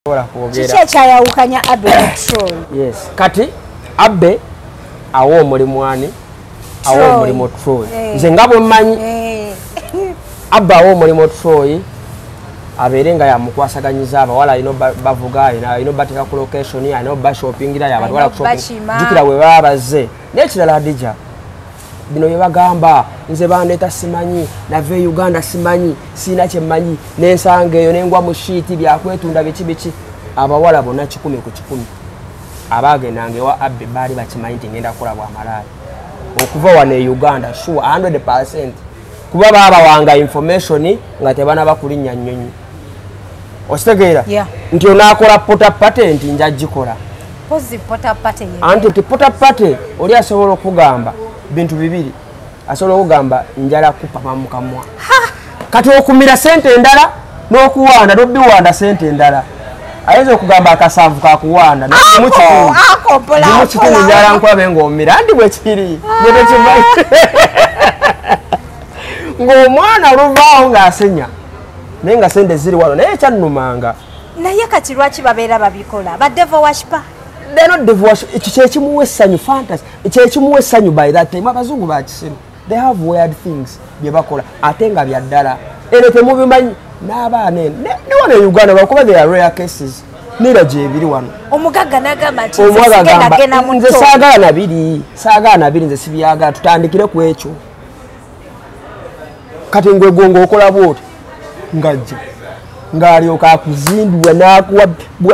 Kiche kyayawukanya Abe ne Troy. Yes. Kati Abe awo omulimu ani awo omulimu Troy. Nze nga bwe mmanyi Abe awo omulimu Troy aberenga ya mukwasaganyiza abawala ino bavuga ino batika ku location ya ino ba shopping ira ya batwala ku shopping jukira we babaze n'ekirala Hadija bino yebagamba nze bandeta simanyi nave Uganda simanyi sina kye manyi n'ensanga eyo n'engwa mu sheet byakwetunda biki abawala bonna 10 ku 10 abagendange wa Abe bali bakimanyi nti ngenda kola bwa malaya okuva wane Uganda sure 100% kuba baba wanga information nga tebana bakulinya nnyonyi ositegeera nti onakola pota patent njagikola pozi pota patent anti pota patent oli asobola okugamba bintu bibiri asobola okugamba njala kupapa mukamwa kati okumira sente endala n'okuwanda n'obiwanda sente endala ayinza okugamba akasavu kakuwanda n'omukitundu njala nkwabe ng'omira andi bwe kiri nyetekimanyi ng'omwana oluvaawo ng'asenya naye nga sente ziri wano naye kyannumanga naye kati lwaki babeera babikola ba devil worshiper ekyo kyekimuwa essanyu fantasy kyekimuwa essanyu by that time abazungu bakisiru they have weird things bye bakola ate nga bya ddala eno temubimanyi n'abaana ne wano e Uganda bakuba they are rare cases nera gyebiri wano omugagga n'agamba nti nze saagala nabiri nze sibyagala tutandikire ku ekyo kati ngwegongo okola bwoti ngajja ng'alyoka akuzindula n'akuwa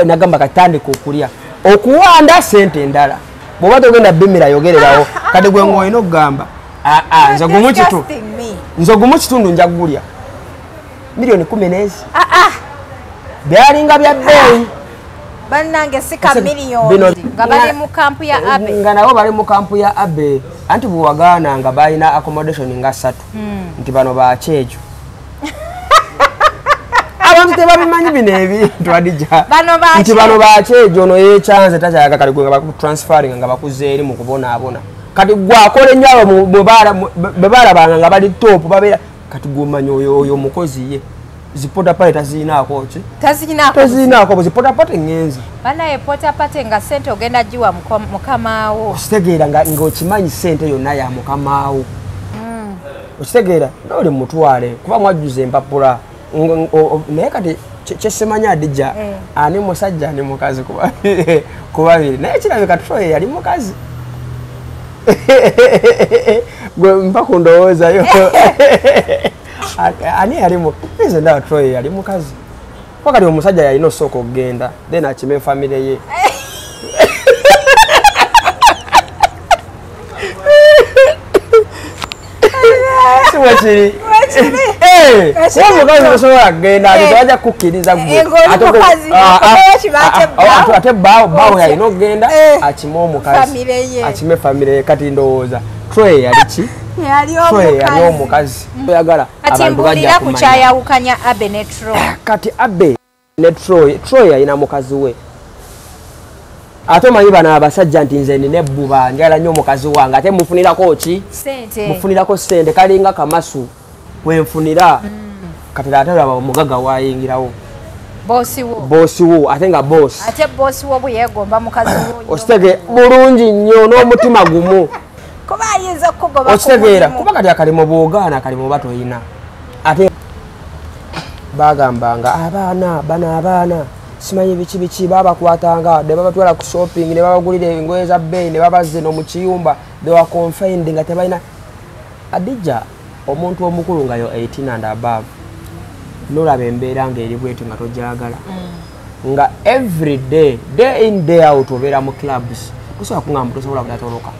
nagamba katandika okulya okuwanda sente endala bw'oba togenda bimira yogererawo kati gwe ng'olina okugamba nze gumu kitundu nja kugulya milioni 10 n'ezi byalinga bya bbeeyi bannange sika miliyoni nga bali mu kampu ya Abe nga nabo bali mu kampu ya Abe anti bwe wagaana nga balina accommodation nga 3 nti bano bakyejo abantu tebabimanyi bino ebintu Hadija nti bano bakyejo ono yekyanze takyayaga kali gwe nga bakutransferring nga bakuze eri mu kubonaabona kati gwakola ennyo abo bwe balabanga nga bali top babeera kati gwomanyi oyo mukozi ye zipota pale tazinaako ki tazinaako zipota pate ngenzi banaye pota pate nga sente ogenda jiwa mukamaawo ositegeera ng'okimanyi sente yonna ya mukamaawo ositegeera oli mutwale kuba mwajjuza empapula naye kati kyesimanya Hadija ani musajja ani mukazi kubabiri naye kirabika Troy yali mukazi gwe mpaka ndowoozayo ani yalimu nze ndawa Troy yali mukazi wakati omusajja yalina osooka okugenda then akime family ye siwekiri omukazi osobola kugenda atewajja kukkiriza ate bawo yalina okugenda akime omukazi akime family ye kati ndowooza Troy yali ki yali omukazi kati mbulira ku kyayawukanya Abe ne Troy kati Abe ne Troy yalina mukazi we ate omanyi bano abasajja nti nze nina ebbuba njala nnyo omukazi wange ate mufunirako ki mufunirako sente kalinga kamasu wenfunira kati ate laba omugagga wayingirawo boosi wo ate nga boosi ate boosi wo bwe yeegomba mukazi wo ositege bulungi nnyo n'omutima gumu kuba ayinza okugoba okitegeera kuba kati akalimu bw'ogaana akalimu oba toyina ate bagambanga abaana simanyi biki babakwatanga ne babatwala ku shopping ne babagulira engoye za bbeeyi ne babazze no mu kiyumba they were confined nga tebalina Hadija omuntu omukulu nga yo 18 and above nolaba embeera ng'eri bwetu nga tojagala nga every day in day out obeera mu clubs kusobola kungamba tosobola kudatoloka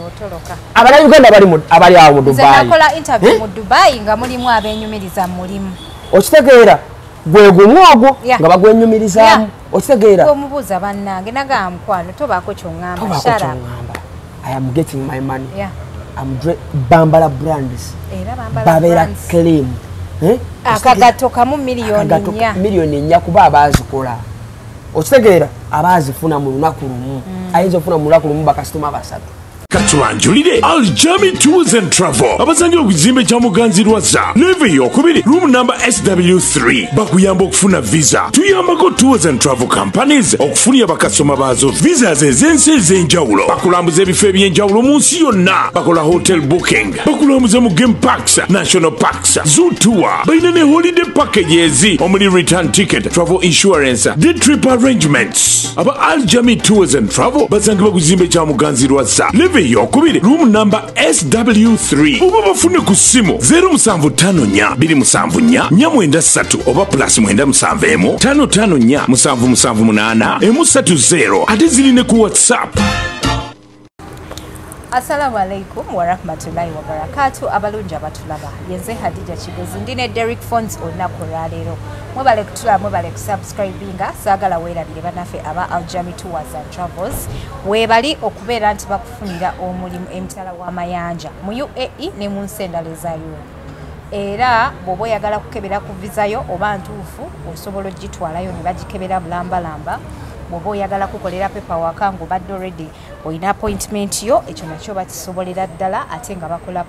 otoloka abala Uganda abali awo mu Dubai nze nakola interview mu Dubai nga mulimu abenyumiriza mulimu okitegeera gwe gumu ogwo nga bagwenyumirizaamu okitegeera omubuuza bannange nagamba mukwano tobaako kyongamba shara I am getting my money bambala brands babeera clean akagato kamu miliyoni 4 kuba abazikola okitegeera abazifuna mu lunaku lumu ayinza okufuna mu lunaku lumu bakasitoma 3 tubanjulire Aljami Tours and Travel abasangire okuzimbe kya muganzirwaza level yokubiri room number SW3 bakuyamba okufuna visa tuyambako tours and travel companies okufunira bakasoma baazo visa z'ensi ez'enjawulo bakulambuza ebifo eby'enjawulo mu nsi yonna bakola hotel booking bakulambuza mu game parks national parks zoo tour balina ne holiday packages omuli return ticket travel insurance day trip arrangements aba Aljami Tours and Travel basangire okuzimbe kya muganzirwaza level yokubiri room number SW3 oba bafune ku ssimu 0754 oba plus 97 554 ate zirine ku WhatsApp. Assalamu alaikum wa rahmatullahi wa barakatuh abalungi abatulaba yenze Hadija Kigozi ndine Derek Phones olunaku lwaleero mwebale kutula mwebale kusubscribinga saagala weerabire bannaffe aba Aljami Tours and Travels weebali okubeera nti bakufunira omulimu emitala w'amayanja mu UAE ne mu nsi endala ezayo era bw'oba oyagala kukebera ku vizayo oba ntuufu osobola ogitwalayo ne bagikebera bulambalamba bw'oba oyagala kukolera paperwork ng'obadde already olina appointment yo ekyo nakyo bakisobolera ddala ate nga bakola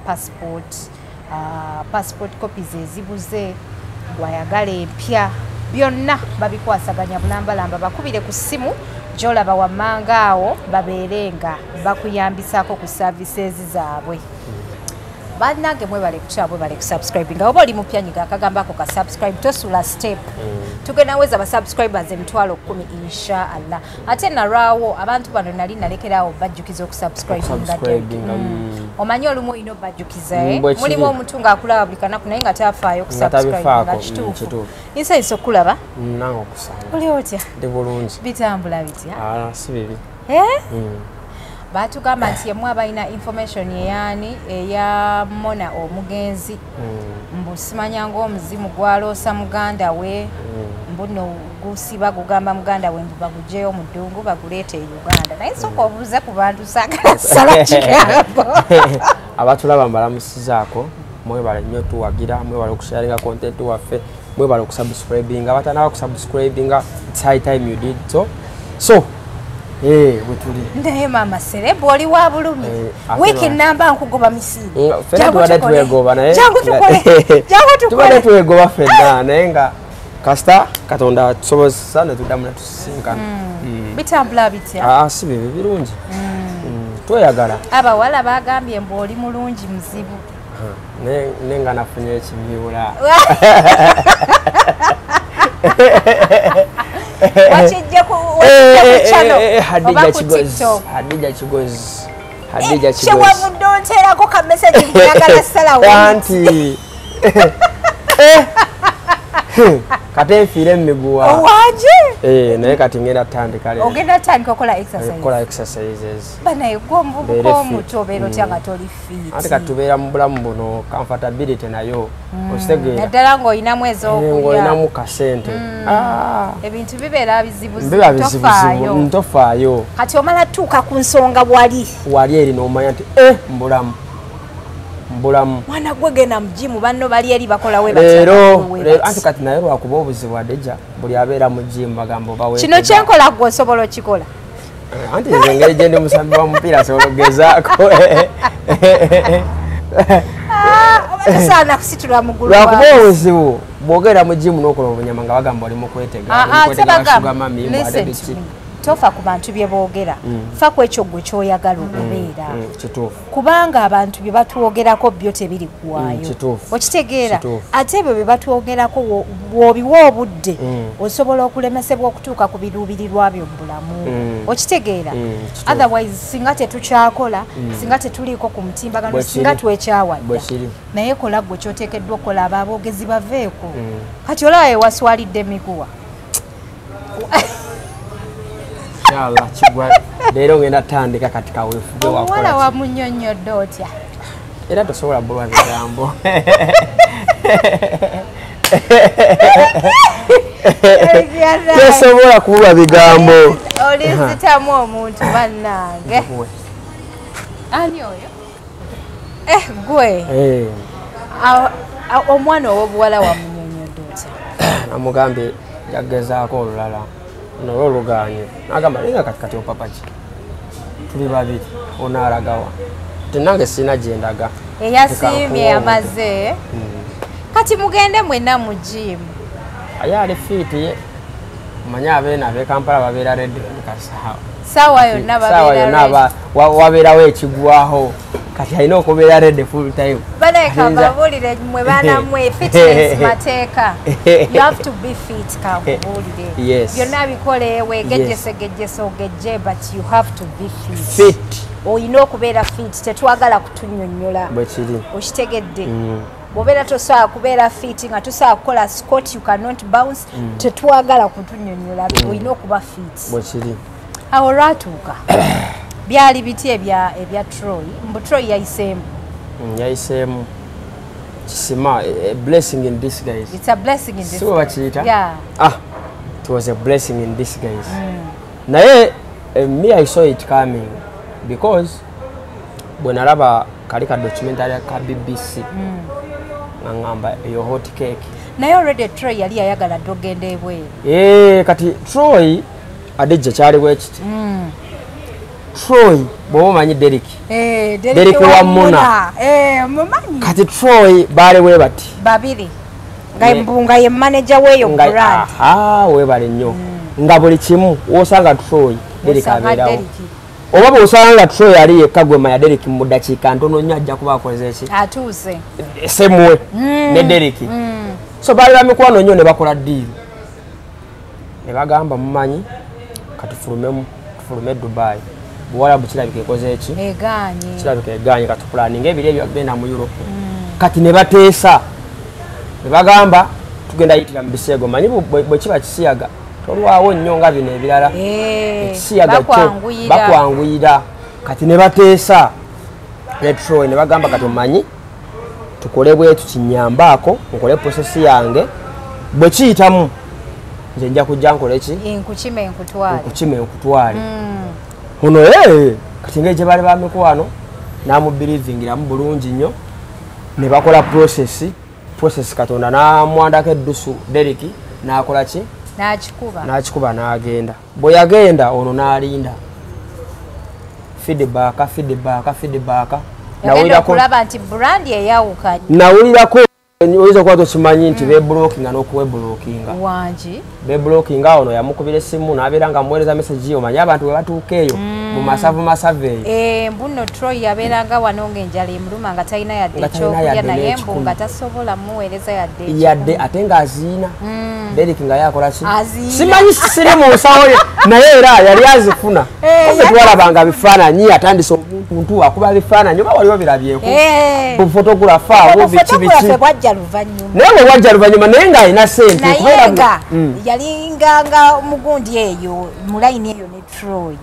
passport copies ezibuze gwayagala empya byonna babikwasaganya bulambalamba bakubire ku ssimu gy'olaba wammanga awo babeere nga bakuyambisako ku services zaabwe bannange mwebale kutya mwebale kusubscribe nga oba oli mupya nyiga akagambako ka subscribe tosula step tugenda weza ba subscribers 10,000 inshallah ate naraawo abantu bano nali nalekerawo bajjukiza okusubscribe omanyi olumu olina obajjukiza mulimu omuntu ng'akulaba buli kanaku naye nga tafaayo okusubscribe nga kituufu insayisa okulaba nange okusanga oli otya ndi bulungi bitambula bitya si bibi batugamba nti yemu abalina information yeyaani eya Mona omugenzi mbu simanya ng'omuzimu gwaloosa muganda we mbuno gusiba gugamba muganda we mbu bagugyeyo mu ddungu baguleete e Uganda naye sooka obuuze ku bantu saagala sala kigambo abatulaba mbalamusizaako mwebale nnyo tuwagira mwebale okusharinga content waffe mwebale okusubscribinga abatanaba okusubscribinga it's high time you did so wetuli naye mama Sereb oli wa bulumi wiiki namba nkugoba misiri tubadde twegoba naye tubadde twegoba ffenna naye nga kasita Katonda tusobozesa ne tuddamu ne tusisinkana bitambula bitya si bibi birungi tweyagala abawala bagambye mbu oli mulungi muzibu naye nga nafunye ekimiwula wakijja ku channel Hadija Kigozi kyewavudde onteerako ka message mbuyagala salawo anti kate nfiire mmiguwa owaje naye kati ngenda tandika leero ogenda tandika okola exercises banaye gw'omuvubuka omuto obeera otya nga toli fiiti ate katubeera mu bulamu buno comfortability nayo okitegeera naddala ng'olinamu ez'okulya kasente ebintu bibeera bizibu ntofaayo kati omala tuuka ku nsonga wali eri n'omanya nti mbulamu mwana gwe genda mujimu banno bali eri bakola we leero anti kati naye lwakuba obuzibu adeja buli abeera mu jimu bagamba obawe kino kyenkola gwe osobola okikola anti nze engeri gye ndi musambi wa mupiira sobola okugezaako obatesaana kusitula mugulu lwakuba obuzibu bwogera mu jimu n'okola obunyama nga bagamba oli mu kwetegaaddebiki tofa ku bantu bye boogera fa ku ekyo gwe kyoyagala okubeera kubanga abantu bye batwogerako byo tebiri kuwaayo okitegeera ate ebyo bye batwogerako bw'obiwa obudde osobola okulemesebwa okutuuka ku biruubirirwa byo mu bulamu okitegeera otherwise singa tetukyakola singa tetuliiko ku mutimbagano singa twekyawadda naye kola gwe kyoteekeddwa okukola abo aboogezi baveeko kati olaba ewaswalidde emiguwa inshallah kigwa leero ngenda tandika kati kaweefube wakola omuwala wamunnyonnyodde otya era tosobola bulwa bigambo tosobola kubulwa bigambo olizitamu omuntu bannange ani oyo gwe omwana ow'obuwala wamunnyonnyodde otya namugambye yagezaako olulala nolwo oluganye nagamba linga katikati opapaki tuli babiri onaragawa tenange sina jendaga eyasiimye amaze kati mugende mwenna mu gym ayali fit ye manya abena abe Kampala babeera ready kasawa sawa yonna babeera wabeerawo ekigwaho kati alina okubeera ready full time baleka babulire mwe baana mwe fitness mateeka you have to be fit kabulire byonna bikole wegejjese ogejje but you have to be fit oyina okubeera fit tetwagala kutunnyonnyola bwekiri okitegedde bw'obeera tosobola kubeera fit nga tosobola kukola squat you cannot bounce tetwagala kutunnyonnyola oyina okuba fit bwekiri awo olwatuuka byali biti ebya Troy mbu Troy yayiseemu kisima a blessing in disguise. It's a blessing in disguise. Bakiyita? Yeah. It was a blessing in disguise. Naye me I saw it coming because when nalaba kali ka documentary ka BBC ngamba yo hot cake. Naye already Troy yali ayagala dogenda ebwe. Kati Troy adejja kyali bwekiti. Troy bomanyi Derek. Derek wa Muna. Mumanyi. Kati Troy bale we bati. Babiri. Nga ye manager weyo brand. We bale nnyo. Nga buli kimu osanga Troy Derek abeerawo. Oba bw'osanga Troy ali yekka gwe manya Derek mu ddakiika ntono nnyo ajja kuba akoze eki. Atuuse. Semwe ne Derek. So bali bamikwano nnyo ne bakola deal. Ne bagamba mumanyi kati tufulume Dubai. Bwala bukirabika ekoze eki? Eganye. Kirabika eganye kati planning ebiri ebyo genda mu Europe. Kati ne bateesa. Ne bagamba tugenda yitira mu bisego manyi bwe kiba kisiyaga. Tolwawo nnyo nga bino ebirala. Ekisiyaga kyo bakwanguyira. Kati ne bateesa. Troy ne bagamba kati manyi tukole bwetu kinyambaako nkole process yange bwe kiyitamu nze nja kujja nkole ki? Nkukime nkutwale. Ono kati ngeje bali bamikwano namubelievingiramu bulungi nnyo ne bakola process Katonda namwandako eddusu Derek nakola ki? N'akikuba n'agenda. Bwe yagenda ono n'alinda feedback. Nawulirako kulaba nti brand eyawukanye. Nawulirako oyinza okuba tokimanyi nti beblockinga n'okuweblockinga. Wangi. Beblockinga ono yamukubira essimu n'abeera nga muweereza message omanyi abantu bwe batuuka eyo mu masavu eyo. Mbuno Troy yabeeranga wano ng'enjala emuluma nga talina yadde ekyokulya naye mbu nga tasobola muweereza yadde ate ng'aziina. Derek nga yakola ki? Simanyi siri mu nsawo naye era yali azifuna. Obe twalabanga bifaananyi atandise omuntu akuba bifaananyi oba waliwo birabyeko. Bufotografa abo biki. Naye bwe wajja luvannyuma naye ng'alina ssente. Naye nga yalinganga mugundi eyo mu layini eyo ne Troy.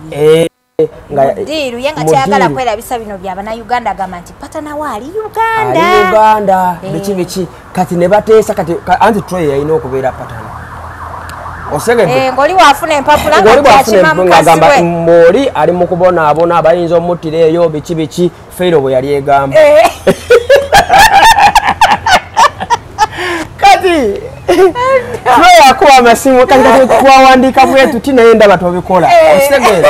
Mudiru yenga kyagala kwerabisa bino by'Abannayuganda agamba nti patanawo ali Uganda. Biki kati ne bateesa kati anti Troy yalina okubeera patana. Osegedde. Ng'oli waafuna empapula nga kyakima mukazi we. Ng'oli ali mu kubonaabona abayinza omuttira eyo biki Feero bwe yali egamba. Kati Troy akuba amasimu kati twawandiika bwetu naye ndaba tobikola. Osegedde.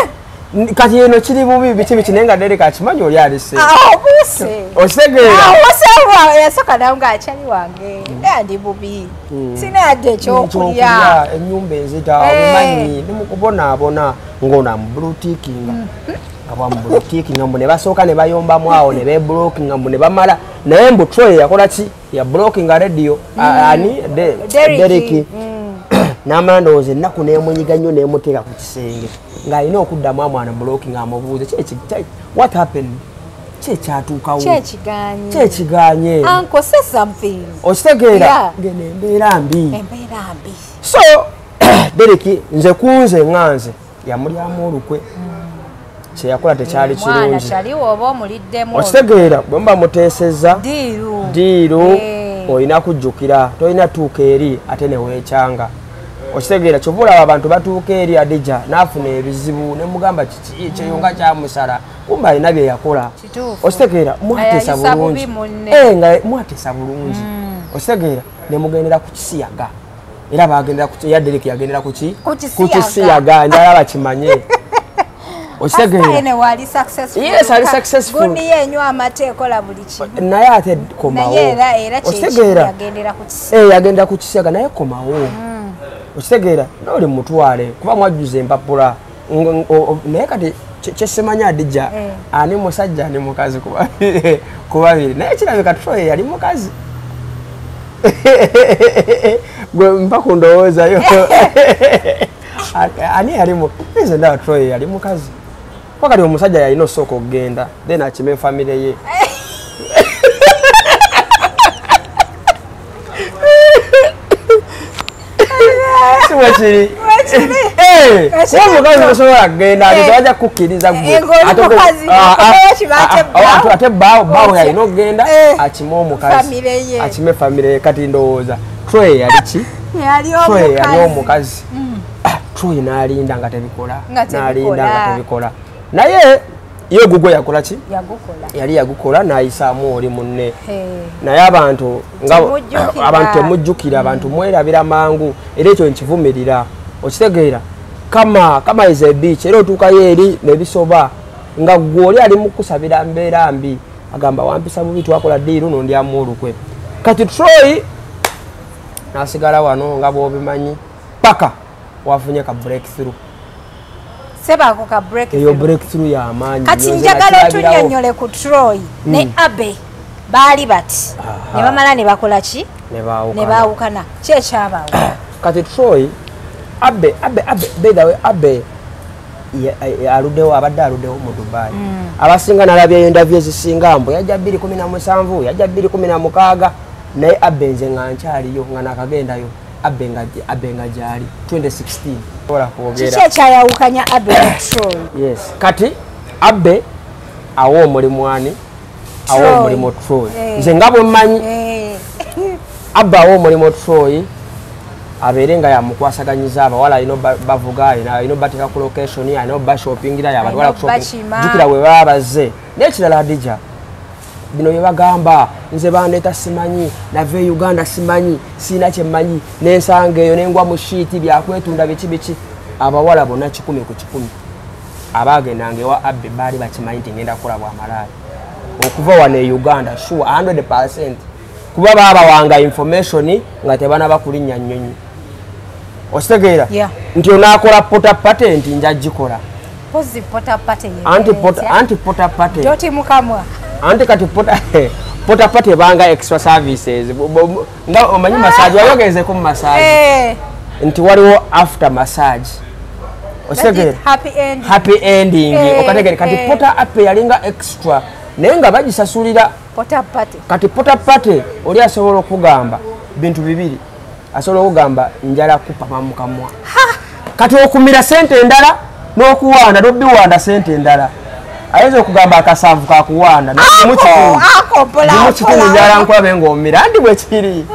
Kati eno kiri bubi biki nenga Derek akimanyi oli alise. Obuse. Osegera. Osewa yasoka nanga achali wange. Ndi bubi. Sina ade ekyokulya. Ennyumba ezita omanyi nimukubona ngona mu bluetickinga. Aba mu bluetickinga mbu ne basooka ne bayombamu awo ne beblockinga mbu ne bamala naye mbu Troy yakola ki? Ya blocking radio. Ani Derek. Namandooze ennaku n'emunyiga nnyo n'emuteeka ku kisenge ng'alina okuddamu amwana blocking amubuuze what happened? Kyatuukawo. Kyekiganye. Uncle, say something. Okitegeera embeera mbi. So Derek nze kunze nganze yamulyamu olukwe. Kyeyakola tekyali kirungi. Okitegeera bwe muba muteesezza diiru olina kujjukira tolina tuuka eri ate ne weekyanga. Okitegeera kyovula abantu batuuka eri Adija n'afuna ebizibu ne mugamba kiki kyeyunga kyamusala kumba alina bye yakola. Okitegeera mwateesa bulungi. Nga mwateesa bulungi. Okitegeera ne mugendera ku kisiyaga. Era bagendera ku ya Derek yagendera ku ki? Ku kisiyaga njala bakimanye. Okitegera? Ene wali successful. Yes, ali successful. Gundi yenyu amate kola buli kimu. Naye ate komawo. Naye era Okitegera? yagendera ku kisiga. Yagenda ku kisiga naye komawo. Okitegera? Noli mutwale kuba mwajjuza empapula. Naye kati kyesimanya Adija ani musajja ani mukazi kubabiri naye kirabika Troy yali mukazi gwe mpaka ndowoozayo ani yali mukazi nda Troy yali mukazi wakati omusajja yalina osooka okugenda then akime famire ye Wachiri. Omukazi osobola kugenda alijja kukkiriza gwe. Ate bawo yalina okugenda akime omukazi. Akime famire kati ndowooza. Troy yali ki? Yali omukazi. Troy n'alinda nga tebikola. Naye ye gugwe yakola ki? Yali yagukola n'ayisaamu oli munne. Naye abantu temujjukira abantu mwerabira mangu era ekyo nkivumirira. Okitegeera kama is a beach era otuukayo eri nebisoba nga gwe oli ali mu kusabira mbeera mbi agamba wampisa bubi twakola ddiiru nondyamu olukwe. Kati Troy n'asigala wano nga bw'obimanyi paka wafunye ka breakthrough. Sebako ka breakthrough. Eyo breakthrough ya amaanyi. Kati njagala otunnyonnyole ku Troy ne Abe baali bati. Ne bamala ne bakola ki? Ne baawukana. Ki ekyabaawo? Kati Troy Abe by the way Abe aluddewo abadde aluddewo mu Dubai. Abasinga nalabya interview ezisinga mbu yajja 2017 yajja 2016 naye Abe nze nga nkyaliyo nga nakagendayo Abe nga gyali 2016. Kiki ekyayawukanya Abe ne Troy? Yes. Kati Abe awo omulimu ani? Awo omulimu Troy. Nze nga bwe mmanyi Abe awo omulimu Troy abeere nga yamukwasaganyiza abawala alina bavuga alina bateeka ku location alina bashoppingira yabatwala ku shopping jukira bwe baba bazze n'ekirala Adija bino bye bagamba nze bandeeta simanyi nave Uganda simanyi siina kye mmanyi n'ensanga eyo n'engwa mu shiiti byakwetunda biki abawala bonna 10 ku 10 abaagendanga ewa Abe baali bakimanyi nti ngenda kukola bwamalaaya okuva wano e Uganda sure 100% kuba baabawanga information nga tebana bakulinnya nnyonyi. Okitegeera? Nti onaakola pota patent nja gikola. Positive pota patent. Anti pota patent. Joti mukamwa. Anti kati pota patent banga extra services. Nga omanyi massage wayogeze ku massage. Nti waliwo after massage. Okitegeera? Happy ending. Okategeera kati pota ape yalinga extra. Naye nga bagisasulira pota pate. Kati pota pate oli asobola okugamba bintu bibiri. Asobola okugamba njala kupapa mukamwa. Kati okumira sente endala n'okuwanda n'obiwanda sente endala. Ayinza okugamba akasanvu kakuwanda n'omukitundu njala nkulabe ng'omira andi bwe kiri.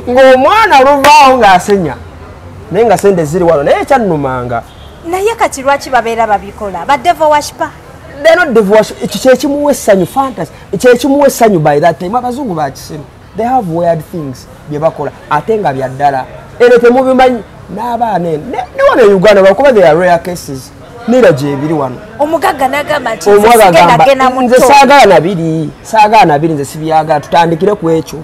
Ng'omwana oluvaawo ng'asenya naye nga sente ziri wano naye ekyannumanga. Naye kati lwaki babeera babikola? Ba devil worshiper? They're not devil worshiper. Kyekimuwa essanyu fantasy. Kyekimuwa essanyu by that time. Abazungu bakisiru. They have weird things bye bakola ate nga bya ddala. Eno temubimanyi n'abaana ne wano e Uganda bakuba they are rare cases. Nira gye biri wano. Omugagga n'agamba nti nze saagala na biri nze sibyagala tutandikire ku ekyo.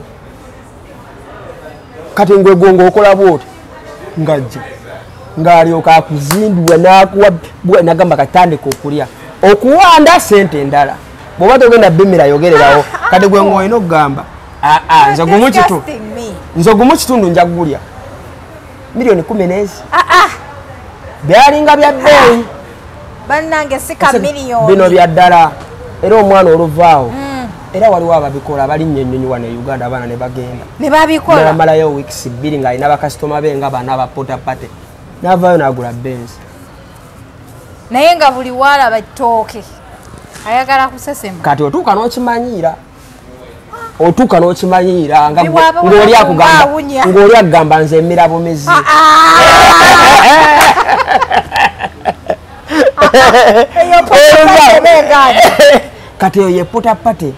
Kati ngwe ng'okola bw'oti ngajja ng'alyoka akuzindula n'akuwa nagamba katandika okulya okuwanda sente endala bw'oba togenda bimira yogererawo kati gwe ng'olina okugamba nze gumu kitundu nja kugulya milioni 10 n'ezi byalinga bya bbeeyi bannange sika miliyoni bino bya ddala era omwana oluvaawo era waliwo ababikola abalinnyo ennyonyi wano e Uganda abaana ne bagenda ne babikola namalayo weeks 2 ng'alina bakasitoma be nga bana abapota pate n'avaayo n'agula Benz naye nga buli waalaba ettooke ayagala kusesema. Kati otuuka n'okimanyiira ng'oli akugamba nze emira bumizi. Kati eyo ye pota pate.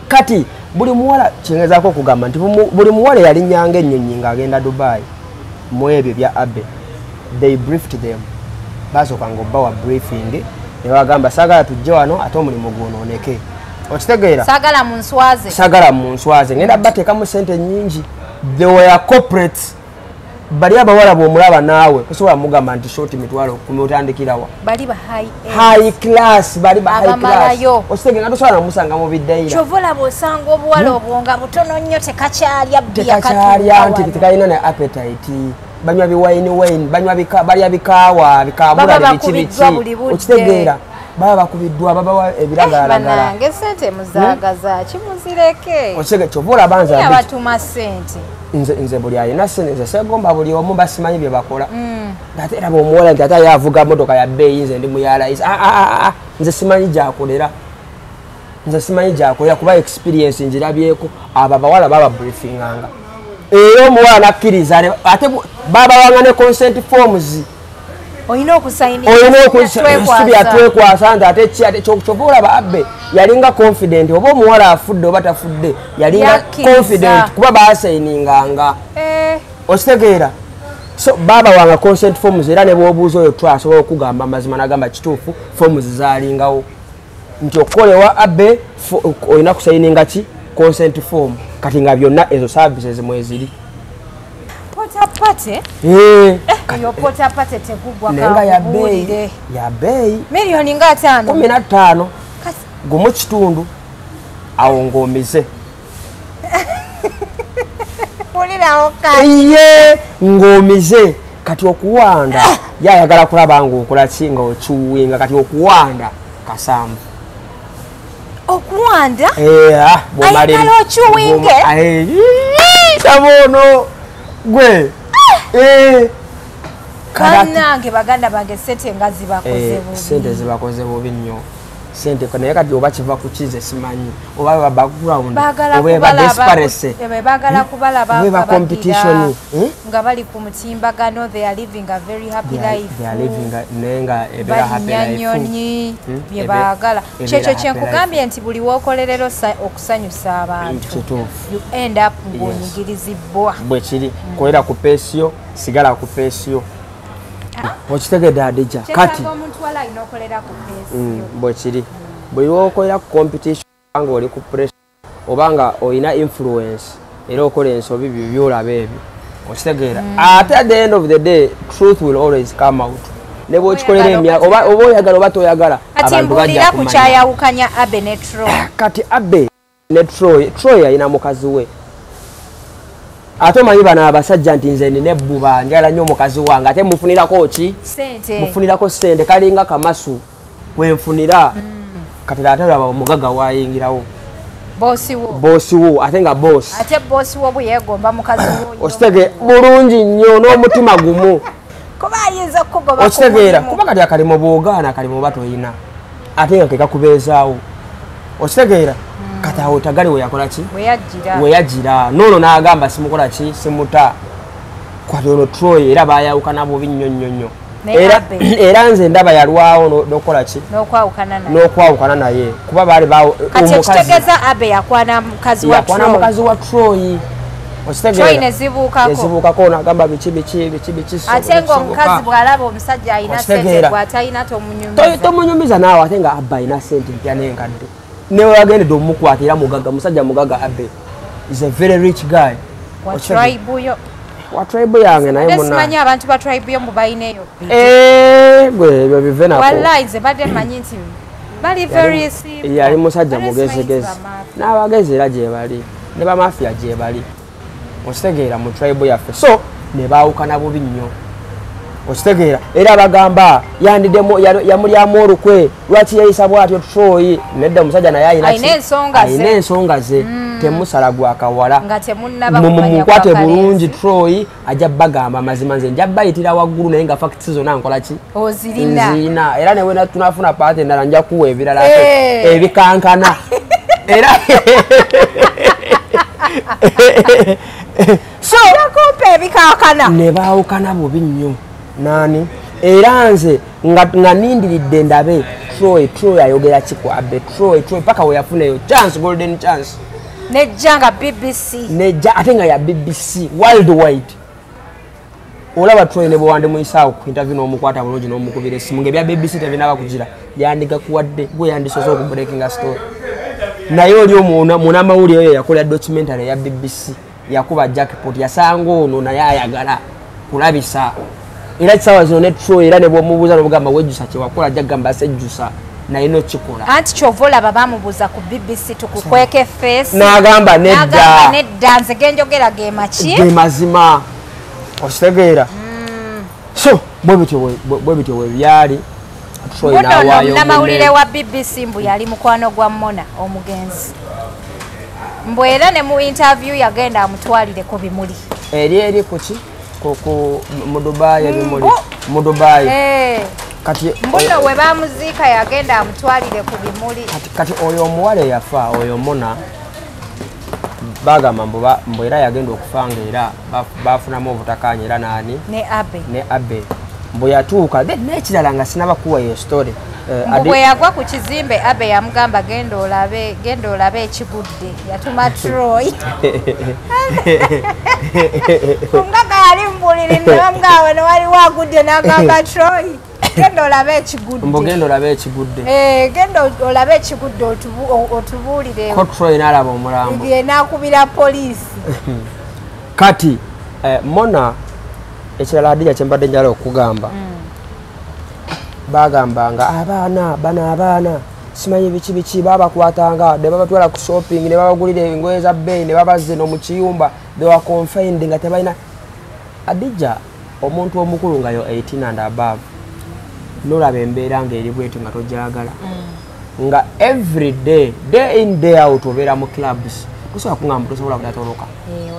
Kati buli muwala kyengezaako okugamba nti buli muwala yalinnyanga ennyonyi ng'agenda Dubai mu ebyo bya Abe they briefed them basooka ng'obbawa briefing ne bagamba saagala tujje wano ate omulimu gwonooneke okitegeera saagala mu nswaze ngenda bateekamu sente nnyingi they were corporates bali abawala bw'omulaba naawe tosobola mugamba nti short mitwalo kumutandikirawa bali ba high class bali ba high class ositege nga tosobola namusanga mu biddeira kyovola bw'osanga obuwala obwo nga butono nnyo tekakyalya nti tekalina ne appetite banywa biwayini balya bikaawa bikaabula biki okitegeera baba bakubiddwa babawa ebiragalalagala nange sente muzaagaza kimuzireke okitege kyovola banza abatuma sente nze buli alina sente nze segomba buli omu basimanyi bye bakola ate era bw'omuwola nti ate yavuga motoka ya bbeeyi nze ndi muyalayizi nze simanyi gyakolera kuba experience njirabyeko abo abawala baba briefinganga era omuwala nakkiriza ate babawanga ne consent forms olina okusayini atwekwasa nti ate kyoba olaba abbe yalinga confident oba omuwala afudde oba tafudde yalinga confident kuba basayininganga okitegeera so baba wanga consent forms era ne bwobuuza oyo twasobola okugamba amazima nagamba kituufu forms zalingawo nti okukolewa abbe olina kusayininga ki consent form kati nga byonna ezo services mweziri potapate yo potapate tegugwa nenga ya bei milioni nga 15 gumu kitundu awo ng'omize iye ng'omize kati okuwanda yayagala kulaba ng'okola ki nga okiwinga kati okuwanda kasambu okuwanda ayagala okiwinge tabono gwe kanange baganda bange sente nga sente zibakoze bubi nnyo sente naye kati oba kiva ku kize simanyi oba ba background oba desperate bagala kubalaba oba competition nga bali ku mutimbagano they are living a very happy life they are living nenga ebera happy life bye bagala kyekyo kyenkugambye nti buli wookolerero okusanyusa abantu you end up ng'onyigirizibwa bwe kiri kolera ku peesio sigala ku peesio okitegedde adija kati bwe kiri buli lwokolera ku competition nga oli ku pressure oba nga olina influence era okola ensobi byo byolaba ebyo okitegeera ate at the end of the day truth will always come out ne bwokikolera emyaka oba oyagala oba toyagala abantu bajja ku kyayawukanya Abe ne Troy kati Abe ne Troy alina mukazi we ate omanyi bano abasajja nti nze nina ebbuba njala nnyo omukazi wange ate mufunirako ki mufunirako sente kalinga kamasu wenfunira kati ate laba omugaga wayingirawo boosi wo ate nga boosi ate boosi wo bweyegomba mukazi wo okitege bulungi nnyo n'omutima gumu kuba ayinza okugoba okitegeera kuba kati akalimu bw'ogaana akalimu oba toyina ate nga kekakubeezaawo okitegeera kati awo tagali weyakola ki weyagira noono n'agamba simukola ki simuta kwati ono Troy era bayawukana bubi nnyo nnyo nnyo era nze ndaba yalwawo n'okukola ki n'okwawukana naye kuba baali kitegeeza Abe yakwana mukazi wa Troy nezibuukako n'agamba biki ate ng'omukazi bw'alaba omusajja alina sente bw'atalina tomunyumiza naawe ate nga Abba alina sente mpya n'enkadde newe wagendedde omukwatira mugaga musajja mugaga Abe is a very rich guy wa tribe yange naye simanyi abantu ba tribe yo mubayina eyo gwe ebyo bive nako wallahi nze badde mmanyi nti bali very simple yali musajja mugezigezi n'abagezi era gye bali ne bamafiya gye bali okitegeera mu tribe yaffe so ne baawukana bubi nnyo okitegeera era bagamba yamulyamu olukwe lwaki yayisa bwatyo Troy nedda omusajja naye alina ensonga ze temusala gwakawala mumukwate bulungi Troy ajja bagamba amazima nze nja bayitira waggulu naye nga facts zonna nkola ki nzirina era newe tunafuna paati endala nja kuwa ebirala ebikankana era so ne baawukana bubi nnyo nani era nze nga nindiridde ndabe Troy ayogera ki ku Abe Troy paka we yafuneyo chance golden chance nejja nga BBC nejja ate nga ya BBC worldwide olaba Troy ne bwande muisaawo ku interview n'omukwata bulungi n'omukubira essimu ng'ebya BBC tebinaba kugira yandiga kuwadde gwe yandisoose okubreakinga story naye oli munamawulire oyo yakola documentary ya BBC yakuba jackpot yasanga ono naye ayagala kulabisa era kisawa zino ne Troy era ne bw'omubuuza n'obugamba wejjusa kyewakola jagamba sejjusa naye nokikola anti kyovola babamubuuza ku BBC tukukweke face n'agamba nedda nze genjogera ge maki ge mazima okitegeera so bwe bityo we byali namawulire wa BBC mbu yali mukwano gwa Mona omugenzi mbu era ne mu interview yagenda amutwalire ku bimuli eri kuki mu Dubai ebimuli mu Dubai kati mbuno we bamuziika yagenda amutwalire ku bimuli kati oyo omuwala yafa oyo Mona bagamba mbu era yagenda okufanga era bafunamu obutakanya era nani ne Abe mbu yatuuka nekirala nga sinabakuwa iyo story bwe yagwa ku kizimbe Abe yamugamba genda olabe ekigudde yatuma Troy kungaga yali mbuliri nabamugamba ne wali wagudde n'agamba Troy genda olabe ekigudde mbu genda olabe ekigudde genda olabe ekigudde otubuulire ko Troy n'alaba omulambo n'akubira poliisi kati Mona ekirala Hadija kyembadde njala okugamba bagambanga abaana simanyi biki babakwatanga ne babatwala ku shopping ne babagulira engoye za bbeeyi ne babazze no mu kiyumba they were confined nga tebalina Hadija omuntu omukulu nga yo 18 and above nolaba embeera ng'eri bwetyo nga tojagala nga every day in day out obeera mu clubs kusobola kungamba tosobola kudatoloka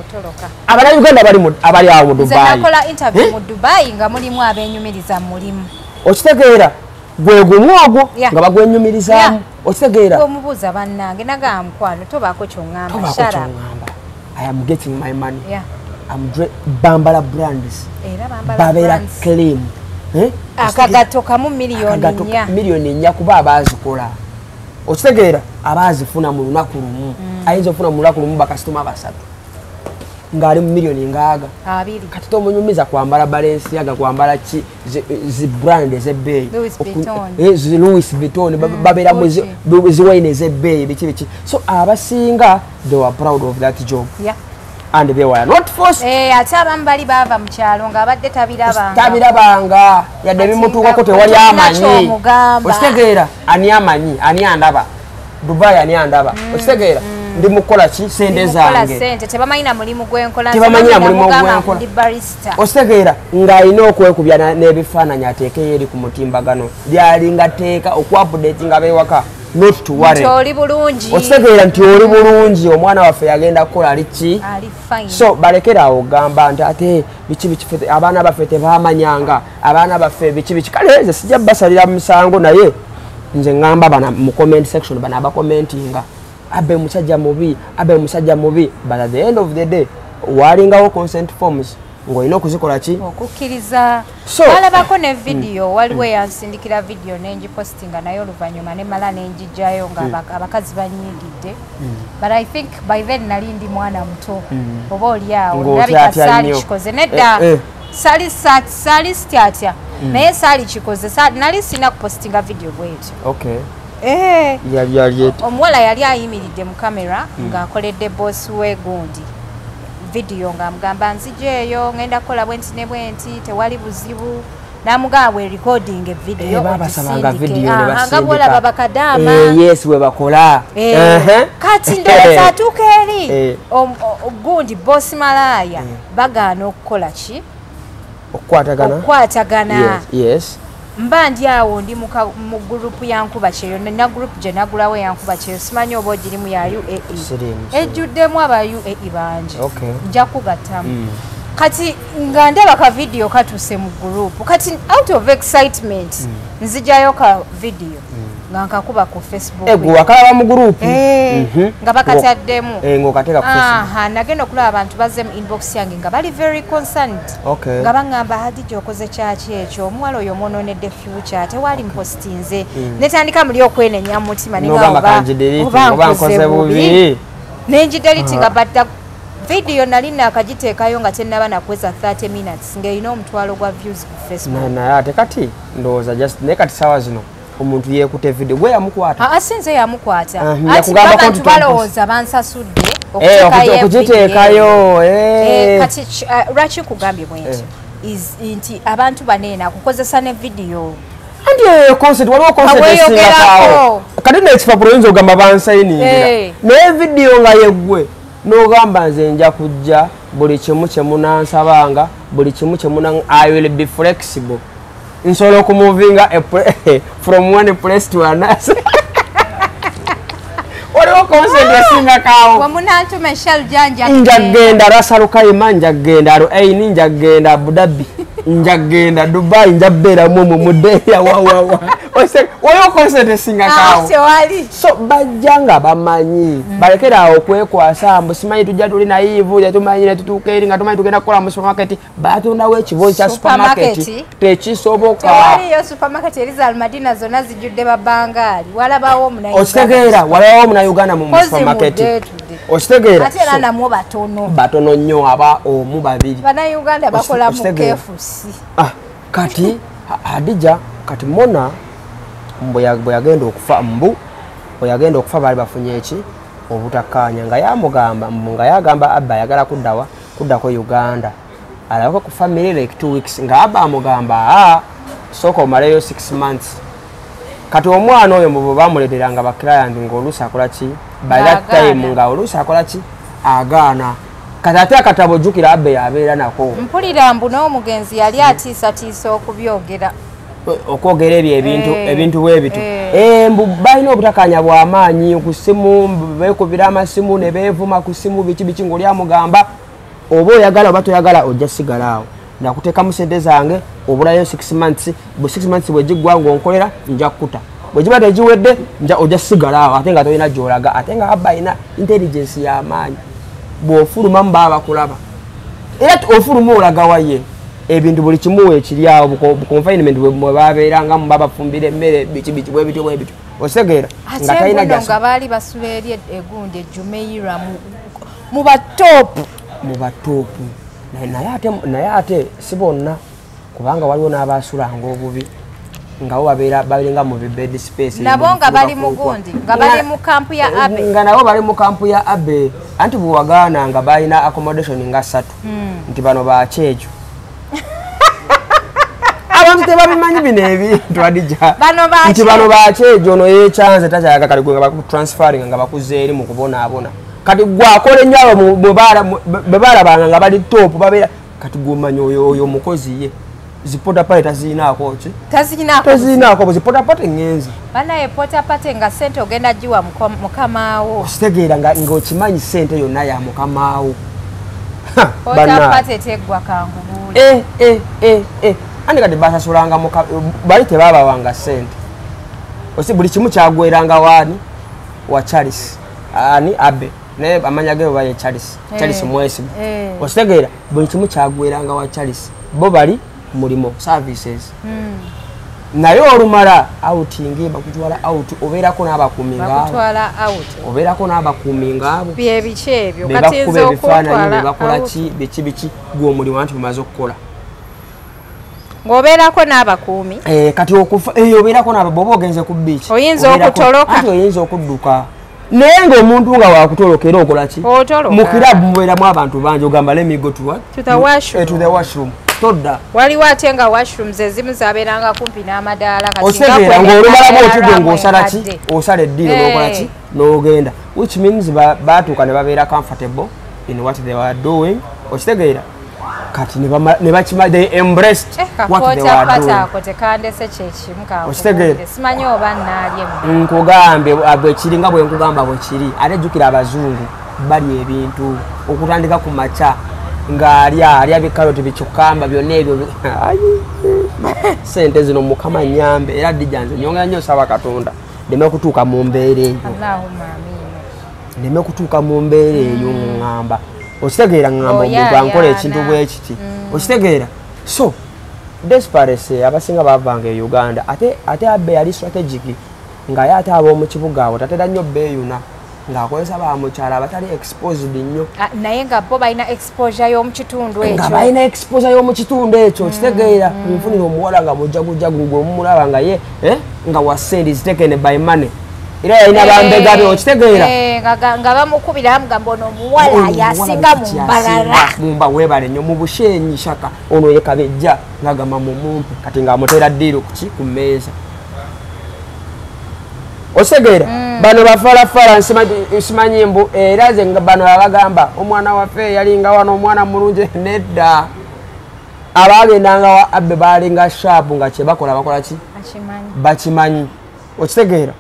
otoloka Abannayuganda abali awo mu Dubai nakola interview mu Dubai nga mulimu abenyumiriza mulimu okitegeera gwe gumu ogwo nga bagwenyumirizaamu okitegeera omubuuza bannange nagamba mukwano tobaako kyongamba shara I am getting my money bambala brands babeera clean akagato kamu miliyoni 4 kuba abazikola okitegeera abazifuna mu lunaku lumu ayinza okufuna mu lunaku lumu bakasitoma basatu ng'ali mu miliyoni ngaaga kati tomunyumiza kwambala Balenciaga kwambala zi brand ez'ebbeeyi Louis Vuitton babeera mu ziwayini ez'ebbeeyi biki so abasinga they were proud of that job and they were not forced ate abamu bali baava mu kyalo ng'abadde tabirabanga yadde ebimutuukako tewali amanyi okitegeera ani amanyi ani andaba Dubai ani andaba okitegeera ndi mukola ki sente zange tebamanyina mulimu gwenkola okitegeera ng'alina okwekubya n'ebifaananyi ateekeyo eri ku mutimbagano lyalinga teeka okuupdate nga beewaka not to worry okitegeera nti oli bulungi omwana waffe yagenda kukola aliki so balekera awo ogamba nti ate biki abaana baffe tebamanyanga abaana baffe biki kale nze sijja basalira musango naye nze ngamba bana mu comment section bana abakomentinga Abe musajja mubi but at the end of the day walingawo consent forms ng'olina okuzikola ki okukkiriza walabako ne video waliwo yansindikira video nengipostinga naye oluvannyuma nemala nenjijjayo nga abakazi banyiigidde but I think by then nali ndi mwana muto oba oliawo nalabika saali kikoze nedda saali sityatya naye saali kikoze nali sina kupostinga video bwetyo omuwala yali ayimiridde mu kamera ng'akoledde bosi we gundi video ng'amugamba nzijeeyo ngenda kukola bwenti ne bwenti tewali buzibu n'amugamba bwe recording video nga bwolaba bakadaama we bakola kati ndowooza atuuka eri gundi bosi malaaya bagaana okukola ki okukwatagana mba ndi awo ndi mu gurupu yankuba kyeyo na gurupu gye nagulawo yankuba kyeyo simanyi oba ogirimu ya UAE ejjuddemu aba UAE bangi nja kugattamu kati nga ndeba ka video katuuse mu gurupu kati out of excitement nzijayo ka video nga nkakuba ku Facebook wakalaba mu gurupu nga bakataddemu ng'okateeka ku Facebook nagenda okulaba abantu bazze mu inbox yange nga bali very concerned nga baŋŋamba Hadija okoze kyaki ekyo omuwala oyo omwonoonedde future tewali mpostinze netandika muli okwenenya mu mutima oba nkoze bubi nengideliti nga badda video nali nakagiteekayo nga tennaba nakweza 30 minutes ng'erina omutwalo gwa views ku Facebook. naye ate kati ndowooza just naye kati saawa zino omuntu yeekute video gwe yamukwata Asinze yamukwata. Ati yakugamba abantu balowooza bansasudde okugiteekayo. Kati lwaki kugambye bwentyo nti abantu baneena kukozesa ne video. Anti concert waliwo concert esingakaawo kati n'ekipapula oyinza ogamba bansayiningira naye video nga yeggwe n'ogamba nze nja kujja buli kimu kye munansabanga buli kimu kye I will be flexible nsobola okumuvinga from one place to another. Waliwo concert esingakaawo wamunantuma Michelle Janja njagenda Rasalukayima njagenda Aruaini njagenda Abu Dhabi njagenda Dubai njabera mu mudeya wawawa waliwo concert esingakaawo so bajjanga bamanyi balekera okwekwasa mbu simanyi tujja tuli naivu yatumanyire tutuuka eri nga tumanyi tugenda kukola mu supermarket batondawo ekibozi kya supermarket tekisoboka tewaliyo supermarket eriza Almadina zonna zijjudde babangaali walabawo okitegeera walabawo Omunauganda mu supermarket okitegeera ate era namwo batono nnyo aba omu babiri Bannayuganda bakola mu kefusi kati Hadija kati Mona bwe yagenda okufa bwe yagenda okufa baali bafunye eki obutakkaanya nga yamugamba nga yagamba Abba ayagala kuddako Uganda alabako ku family like 2 weeks nga Abba amugamba sooka omaleyo 6 months kati omwana oyo mu bamuleteranga ba client ng'oluusi akola ki by that time nga oluusi akola ki agaana kati ate akatabo ojjukira Abba yabeera nako mpulira mbu n'omugenzi yali atiisatiisa okubyogera okwogera ebintu bwebitu mbu balina obutakanya bw'amaanyi ku ssimu beekubira amasimu ne beevuma ku ssimu biki ng'oli amugamba oba oyagala oba toyagala ojja sigala awo nakuteekamu sente zange obulayo 6 months bu 6 months bwegiggwa ng'onkolera nja kukuta bwegiba tegiwedde ojja sigala awo ate nga tolina gy'olaga ate nga Abba alina intelligence y'amaanyi bw'ofuluma mu baba bakulaba era ofuluma olagawa ye ebintu buli kimu ekiri awo bu confinement bwe babeeranga mu babafumbira emmere biki bwebityo osegeera nga talina nga baali basula eri egundi Jumeirah mu batoopu naye ate si bonna kubanga waliwo n'abasulanga obubi nga babeera mu bed space nabo nga bali mu gundi nga bali mu kampu ya Abe nga nabo bali mu kampu ya Abe anti bwewagaana nga balina accommodation nga 3 nti bano bakyejo abantu tebabimanyi bino ebintu Hadija nti bano bakyejo ono yekyanze takyayaga kali gwe nga bakutransferring nga bakuze eri mu kubonaabona kati gwakola ennyo abo bwe balabanga nga bali top babeera kati gwomanyi oyo mukozi ye zipota pale tazinaako ki tazinaako zipota ngenzi banaye pota pate nga sente ogenda jiwa mukamaawo ositegeera ng'okimanyi sente yonna ya mukamaawo pota pate teggwa kangubule andi kati basasulanga bali tebabawanga sente osi buli kimu kyagweranga waani wa Charles ani Abe naye amanya ge baye Charles mwesibu ositegeera buli kimu kyagweranga wa Charles bo bali mulimo services naye olumala outing bakutwala out obeerako n'abakuumi ngaabo byebiky ebyo kati nze okutwala bakola ki biki gw'omulimu anti mumaze okukola ng'obeerako n'abakuumi kati okufa obeerako bw'oba ogenze ku beach oyinza okutoloka anti oyinza okudduka naye ng'omuntu nga wakutoloka era okola ki mu kirabu mubeeramu abantu bangi ogamba let me go to the washroom todda waliwo ate nga washrooms ezimu zabeeranga kumpi n'amadaala otegeera ng'olumala bw'otudde ng'osala ki osala eddiiro n'okola ki n'ogenda which means baatuuka ne babeera comfortable in what they were doing okitegeera kati ne bakima they embraced what they were doing ako tekandese kyekimu kankugende simanyi oba nnaalye nkugambe bwekiri nga bwe nkugamba bwekiri ate jjukira abazungu bali ebintu okutandika ku maca ng'alya bikaloti bikyukamba byonna ebyo sente zino mukama nyambe era Hadija nze nyongera nnyo saba Katonda ndeme kutuuka mu mbeera eyo ŋŋamba okitegeera ŋŋamba omuntu ankola ekintu bwe kiti okitegeera so desperate abasinga bavanga e Uganda ate Abe yali strategic ng'aye ate ab'omu kibuga awo tatera nnyo beeyuna ng'akozesa bamukyala abatali exposed nnyo naye nga bo balina exposure y'omu kitundu ekyo nga balina exposure y'omu kitundu ekyo kitegeera nfunira omuwala nga mujagujagu gwe omulaba nga ye nga wasendi zitekene by money era yalina bambega be okitegeera nga bamukubira mugamba ono omuwala yasinga mu mbalala mumba webale nnyo mu bushenyi shaka ono ye kabejja ng'agamba mumumpe kati ng'amuteera ddiiro ku mmeeza osegeera bano bafalafala nsimanyi mbu era ze bano abagamba omwana waffe yalinga wano omwana mulungi nedda abagendanga wa abbe balinga sharp nga kye bakola ki bakimanyi okitegeera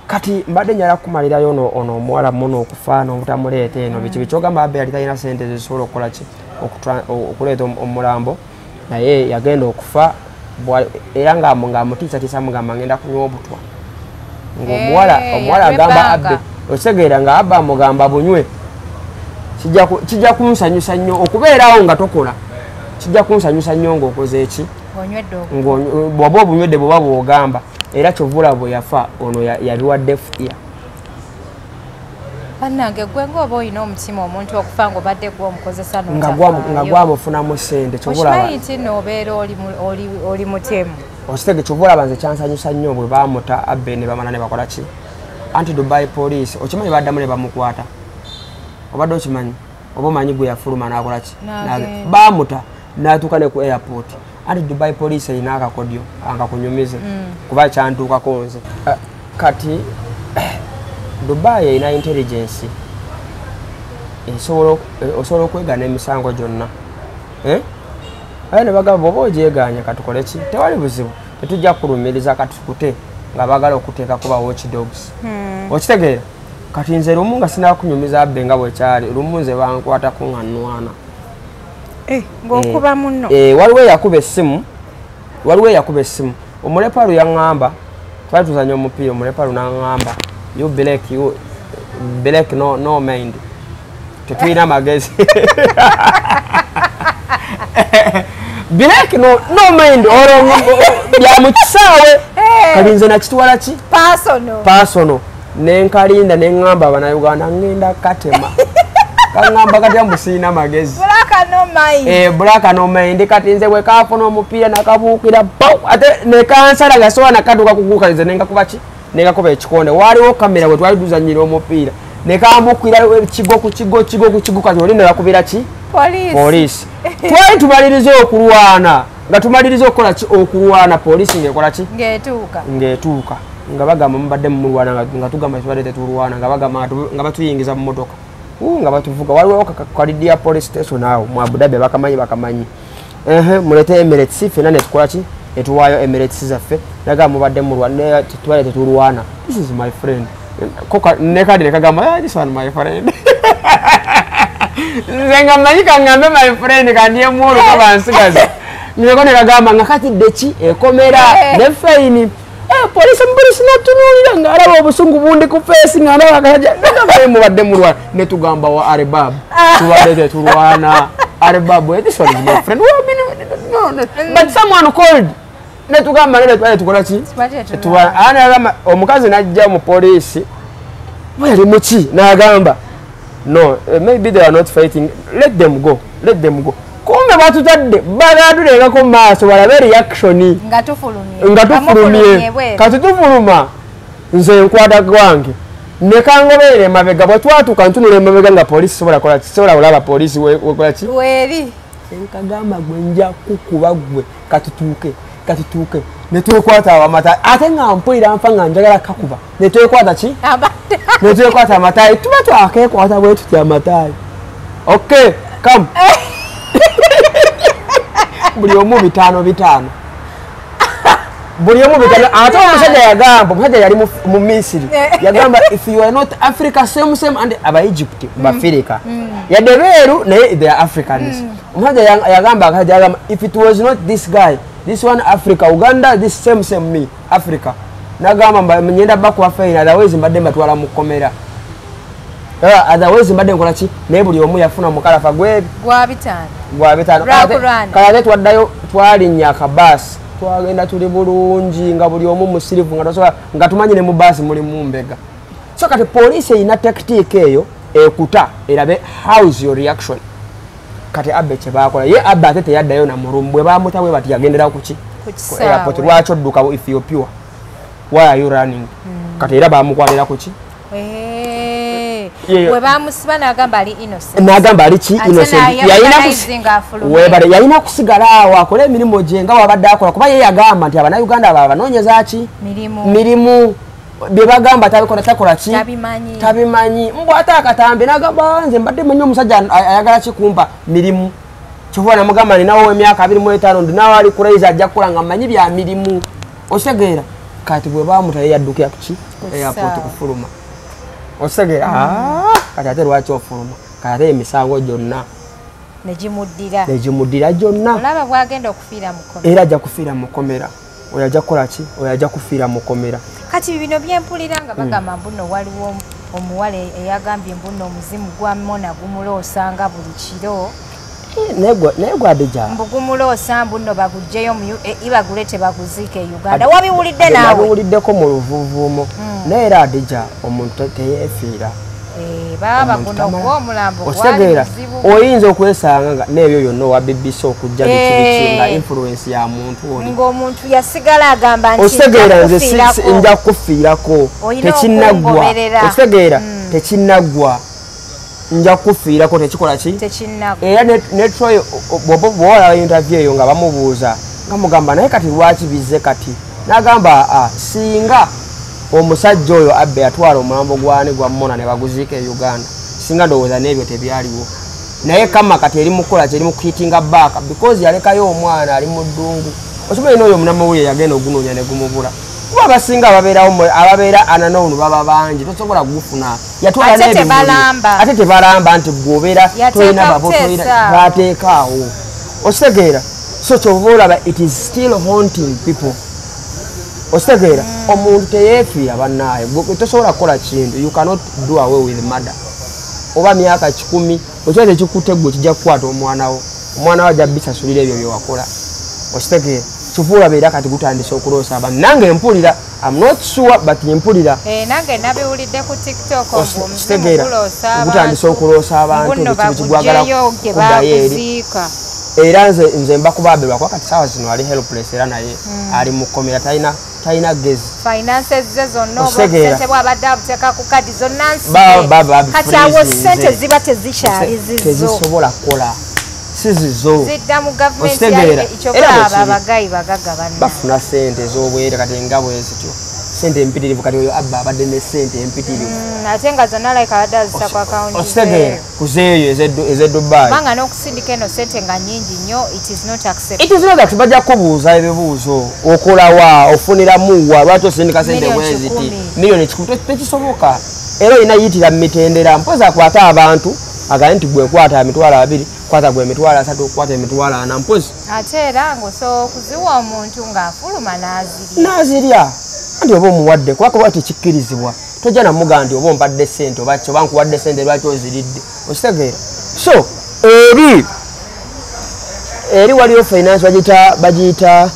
kati mbadde njala kumalirayo ono omuwala muno okufa n'obutamuleeta eno biki bikyogamba abbe yali talina sente zisobola okukola ki okuleeta omulambo naye yagenda okufa era ng'amutiisatiisa mugamba ngenda kunywa obutwa ng'omuwala agamba abbe okitegeera nga abbe amugamba bunywe kijja kunsanyusa nnyo okubeerawo nga tokola kijja kunsanyusa nnyo ng'okoze eki bw'oba obunywedde bw'oba bw'ogamba era kyovula bwe yafa ono yabiwadde fuya bannange gwe ng'oba olina omutima omuntu okufa ng'obadde gwe omukozesa nga gwamufunamu ssente okimanyi nti noobeera oli mutemu okitege kyovula banze kyansanyusa nnyo bwe baamuta abbe ne bamala ne bakola ki anti Dubai police okimanyi baddamu ne bamukwata obadde okimanyi oba omanyi gwe yafuluma n'akola ki baamuta n'atuuka ne ku airport anti Dubai police erina akakodyo ankakunyumize kuba kyantuukako nze kati Dubai erina intelligence osobola okwegana emisango gyonna aye ne bagamba oba ogyeganya katukole ki tewali buzibu tetujja kulumiriza katukute nga bagala okuteeka kuba watchdogs okitegeera kati nze lumu nga sinakunyumiza abbe nga bwekyali lumu nze bankwatako nga nnwana ng'okuba muno waliwo eyakuba essimu omulepalu yaŋŋamba twali tuzanya omupiira omulepalu n'aŋŋamba you black no mind tetulina magezi black no mind olwo bya mu kisaawe kali nze nakitwala ki personal nenkalinda neŋŋamba abanauganda ŋŋenda katema kaŋŋamba katya mbusiina magezi black no mind kati nze bwe kaafuna omupiira nakabuukira ate nekansala gasobola nakatuuka kuguukalize nengakuba ki nengakuba ekikonde waaliwo kamera bwe twali tuzanyira omupiira nekambukira kigo ku kigo kati oli nebakubira ki poliisi twali tumaliriza okulwana nga tumaliriza okukola ki okulwana poliisi ng'ekola ki ng'etuuka nga bagamba mubadde mumulwana nga tugamba tubadde tetulwana nga bagamba nga batuyingiza mu motoka nga batuvuga waliwo kalidia police station awo mu Abu Dhabi bakamanyi mulete Emirates fena netukola ki etuwaayo Emirates zaffe nagamba mubadde mulwana tubadde tetulwana this is my friend koka nekadi nekagamba this one my friend nzenga manyika ngambe my friend kandiye mulu kabansigaza niko nekagamba ngakatidde ki ekomera ne faini police mbulisi natunulira ng'alaba obusungu bundi ku face ng'alaba akaja nagamba mubadde mulwana ne tugamba wa Arbab tubadde tetulwana Arbab this one is my friend but someone called ne tugamba ne twali tukola ki ana omukazi najja mu police yali muki n'agamba no maybe they are not fighting let them go kumbe batutadde bagadulengako maaso balabe reaction nga tufulumye kati tufuluma nze nkwata gwange nekangoberere mabega bwe twatuuka ntunula emabega nga poliisi sobola olaba poliisi wekola ki weeri nkagamba gwe nja kukuba gwe katituuke netwekwata amatayi ate nga mpulira nfa nga njagala kakuba netwekwata ki netwekwata amatayi tuba twakekwata bwe tutya amatayi okay come buli omu bitaano buli omu bitaano ate omusajja yagamba omusajja yali mu Misiri yagamba if you are not Africa same and aba Egypt bafirika yadde beeru naye they are Africans omusajja yagamba if it was not this guy this one Africa Uganda this same me Africa nagamba nyenda bakuwa faina otherwise mbadde mbatwala mu komera otherwise mbadde nkola ki naye buli omu yafuna mukalafa gwa bitaano kale twaddayo twalinnya akabaasi twagenda tuli bulungi nga buli omu musirivu nga tumanyi ne mu baasi muli mu mbega so kati police ina tactic eyo ekuta erabe how is your reaction kati Abbe kyebakola ye Abbe ate teyaddayo na murumbwe bamutawe bati yagendera kuki ku airport lwaki odduka mu Ethiopia why are you running kati era bamukwalira kuki we bamusiba n'agamba ali innocent n'agamba ali ki innocent yalina kusigala awo akole emirimu gye nga wabadde akola kuba ye yagamba nti Abannayuganda babanoonyeza ki mirimu bye bagamba takola ki tabimanyi mbw ate akatambi n'agamba nze mbadde manyi omusajja ayagala kikumpa mirimu kifuba namugamba ninawo emyaka 25 ndinawo ali kuraiza ajja kukola nga mmanyi bya mirimu okitegeera kati bwe bamutaye yaddukira kuki airport kufuluma okitegeera kati ate lwaki ofuluma kati ate emisango gyonna negimuddira gyonna olaba bwagenda okufiira mukomera era ajja kufiira mukomera oyo ajja kukola ki oyo ajja kufiira mukomera kati bino byempulira nga bagamba mbuno waliwo omuwala eyagambye mbuno omuzimu gwa Mona gumuloosa buli kiro naye gwadija mbugumuloosa mbuno bagugjeyo ibagulete baguziike e Uganda wabiwulidde naawe wabiwuliddeko mu luvuuvuumo naye era adija omuntu teyeefiira baba guno gw'omulambo okitegeera oyinza okwesanga nga n'ebyo byonna owa BBC okujja bikibikinga influence ya muntu oli ng'omuntu yasigala agamba nti okitegeera nze nja kufiirako tekinnaggwa okitegeera tekinnaggwa nja kufiirako tekikola ki era ne Troy bw'olaba interview eyo nga bamubuuza nga mugamba naye kati lwaki bizze kati n'agamba singa omusajja oyo Abbe yatwala omulambo gwani gwa Mona ne baguziika e Uganda singa ndowooza n'ebyo tebyaliwo naye kama kati eri mukola kye eri mu kuhitinga back because yalekayo omwana ali mu ddungu okimanyi n'oyo omunamawulire yagenda ogunoonya ne gumubula kuba abasinga ababeera ananowunu baba bangi tosobola kugufuna yatwala ate tebalamba nti gwobeera tolina babo bateekaawo okitegeera so kyova olaba it is still haunting people okitegeera omuntu teyeefiira bannaaye tosobola kukola kintu you cannot do away with murder oba myaka 10 okiba tekikutte gwe kijja kukwata omwanawo ajja bisasulira ebyo byewakola okitegeera kifuula beera kati gutandise okuloosa abantu nange mpulira I'm not sure but mpulira nange nabiwulidde ku TikTok gutandise okuloosa abantu ekibu kigwagala kuddayo eri era nze mbakubaabirwa kwa kati saawa zino ali helpless era naye ali mukomera talina gezi finances ze zonna obusente bwabadde abuteeka ku kadi zonna kati awo sente ziba tezisobola kukola sizizo zidda mu gavumenti ekyokulaba abagayi bagaga banna bafuna sente ez'obwere kati nga bwe zityo sente empitirivu kati oyo Abba abadde ne sente empitirivu ate nga zonna like abadde azisa ku akawunti okitegeera kuzeeyo ez'e Dubai kubanga n'okusindika eno sente nga nnyingi nnyo it is not acceptable it is not acceptable bajja kubuuza ebibuuzo okolawa ofuniramuwa lwaki osindika sente bweziti miliyoni 10 tekisoboka era olina yitira mu mitendera mpozi akwate abantu agambe nti gwe kwata emitwalo 2 kwata gwe emitwalo 3 kwata emitwalo 4 mpozi ate era ng'osobola okuziwa omuntu ng'afuluma n'azirya anti oba omuwadde kuba tekikkirizibwa tojja namugamba nti oba ompadde sente oba nkuwadde sente lwaki oziridde okitegeera so eri waliyo finance bagiyita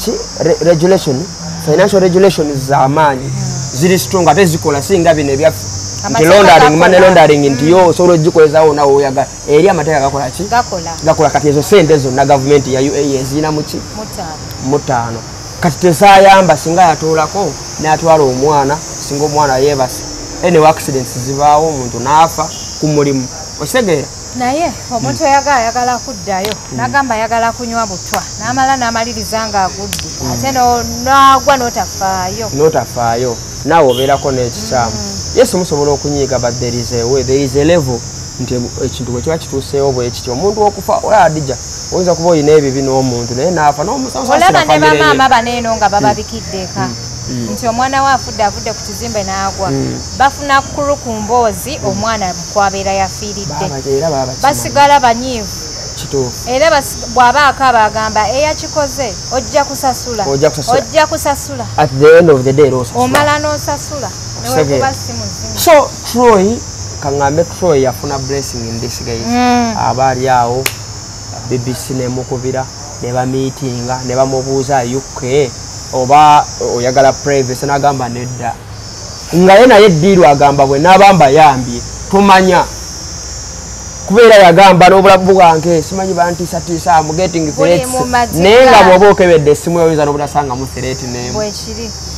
ki regulation financial regulations z'amaanyi ziri strong ate zikola singa bino ebyaffe nti laundering money laundering nti yo osobola ogikolezawo nawe oyagala eri amateeka gakola ki gakola kati ezo sente zonna gavumenti ya UAE ezirina muki mutaano kati tesayamba singa yatoolako n'atwala omwana singa omwana yeebase anyway accidents zibaawo omuntu n'afa ku mulimu okitegeera naye omuntu ayagala kuddayo n'agamba ayagala kunywa butwa n'amala n'amaliriza ng'agudde ate n'agwa n'otafaayo naawe obeerako n'ekikyamu yesu musobola okunyiiga but there is a level nti ekintu bwe kiba kituuseewo bwe kityo omuntu okufa olaba Adija oyinza kuba olina ebibi n'omuntu naye n'afa olaba ne bamaama baneeno nga bababikidde eka nti omwana we avudde ku kizimbe n'agwa bafuna kkulu ku mboozi omwana mukwabeera yafiiridde basigala banyiivu era bw'aba akaaba agamba eyakikoze ojja kusasula at the end of the day omala n'osasula newekuba si muzimu so Troy kaŋŋambe Troy yafuna blessing in disguise aba ali awo BBC nemukubira ne bamiitinga ne bamubuuza UK oba oyagala privacy n'agamba nedda nga ye naye eddiiru agamba bwe n'abamba yambye tumanya kubeera yagamba n'obulabu bwange simanyi bantiisatiisa am getting threats naye nga bw'oba okebedde essimu yoyinza n'obutasangamu threat n'emu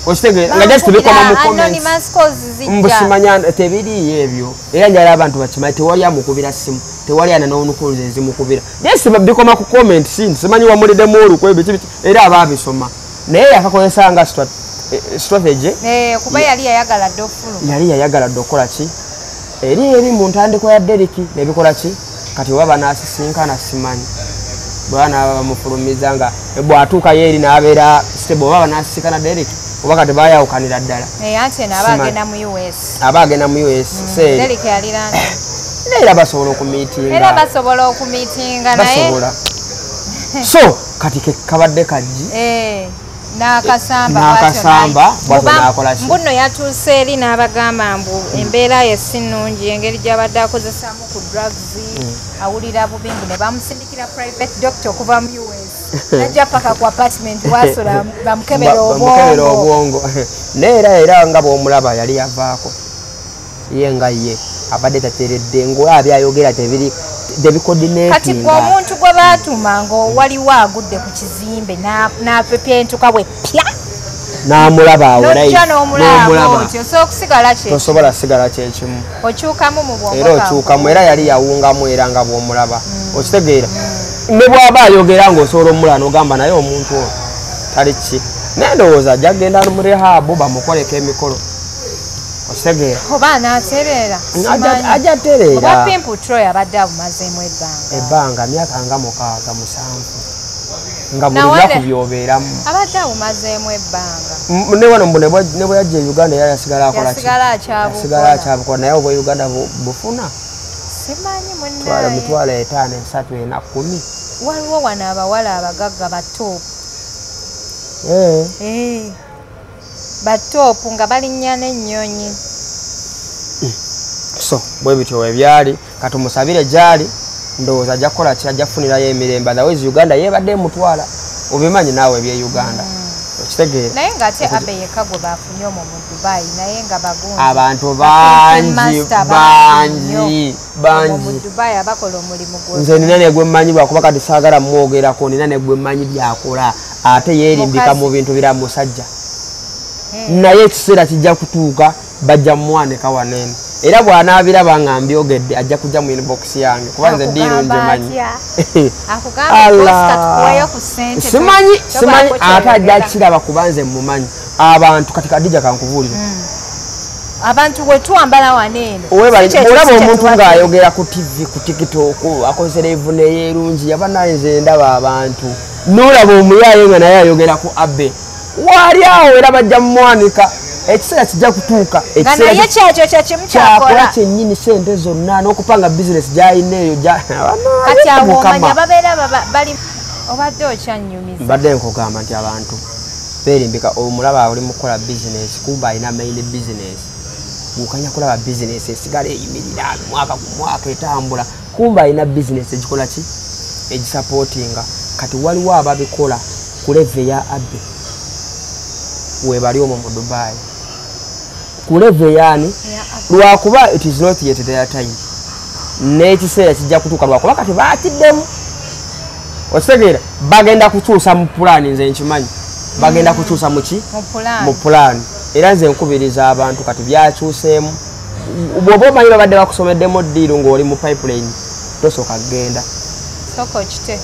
okitegeera nga just bikoma mu comments mbusimanya tebiriiyo ebyo era njala abantu bakimanyi tewali amukubira ssimu tewali ana n'onukunze ezimukubira yes bikoma ku comment sin simanyi wamuliddemu olukwe biki era abaabisoma naye yakakozesa nga strategy kuba yali yayagala dde okukola ki eri mu ntandiko ya Derek nebikola ki kati waba nasisinkana simanyi bwana bamufulumiza nga bwatuuka yeeri n'abeera stable waba nasisinkana Derek oba kati bayawukanira ddala ate n'abagenda mu US abagenda mu US Derek yalira era basobola okumiitinga naye so kati kabadde kajji n'akasamba mbuno yatuuse eri n'abagamba mbu embeera ye si nnungi engeri gy'abadde akozesaamu ku drugs awulira bubi mbu ne bamusindikira private doctor okuva mu US najja paka ku apartment wasola bamukebera obwongo naye era nga bw'omulaba yali yavaako ye nga ye abadde tateredde ng'abyayogera kati omuntu gwe baatuma ng'owaliwo agudde ku kizimbe n'apepentuka bwe pya n'amulaba nojja n'omulaba otyo tosobola sigala kyekimu okyukamu mu bwongo era okyukamu era yali yawungamu era nga bw'omulaba okitegeera ne bw'aba ayogera ng'osobola omulaba n'ogamba naye omuntu ono tali ki naye ndowooza ajja kgenda mu rehabu bamukoleko emikolo osegeera oba anatereera ajja tereera oba Pimple Troy abadde abumazeemu ebbanga myaka nga 6-7 nga buli lunaku byobeeramu abadde abumazeemu ebbanga ne wano mbu ne bwe yajja e Uganda yali yasigala akyabukola naye obwa Uganda bufuna simanyi munnaye emitwalo 5, 3, 4, 10 waliwo wano abawala abagagga batoopu batoopu nga balinnya n'ennyonyi so bwe bityo webyali kati musabire gyali ndowooza ajja kukola ki ajja kufunirayo emirembe otherwise Uganda yeebadde mutwala obimanyi naawe ebye Uganda okitegeera naye ng'ate abe yekka gwe baafunye omwo mu Dubai naye nga bagunzi abantu bangi mu Dubai abakola omulimu nze nina negwe mmanyi bwakuba kati saagala mwogerako nina negwe mmanyi byakola ate yeerimbika mu bintu bira musajja naye ekiseera kijja kutuuka bajja mumwanika waneeno era bw'anaabiraba nga mbyogedde ajja kujja mu inbox yange kuba nze ddiiro njemanyi simanyi ate ajja kiraba kuba nze mumanyi abantu kati kadija kankubuulira abantu bwe twambala waneeno olaba omuntu ng'ayogera ku TV ku TikTok akoze live neyeerungi yaba naye nze ndaba abantu n'olaba omuyaaye nga naye ayogera ku Abe wali awo era bajja mumwanika ekiseera kijja kutuuka naye kyakyo kyekimu kyakola kyennyini sente zonna n'okupanga bizinesi gy'alina eyo kati awo omanya babeera bali obadde okyanyumiza mbadde nkugamba nti abantu beerimbika omulaba oli mu kukola bizinesi kumba alina main bizinesi bukanya kulaba bizinesi esigala eyimirira mwaka ku mwaka etambula kumba alina bizinesi egikola ki egisapootinga kati waliwo ababikola ku leve ya Abe webali omwo mu Dubai ku leve yani lwakuba it is not yet their time n'ekiseera kijja kutuuka lwakuba kati baatiddemu okitegeera bagenda kukyusa mu pulaani nze nkimanyi bagenda kukyusa mu pulaani era nze nkubiriza abantu kati byakyuseemu bw'oba omanyi babadde bakusomeddemu ddiiru ng'oli mu pipeline tosooka kgenda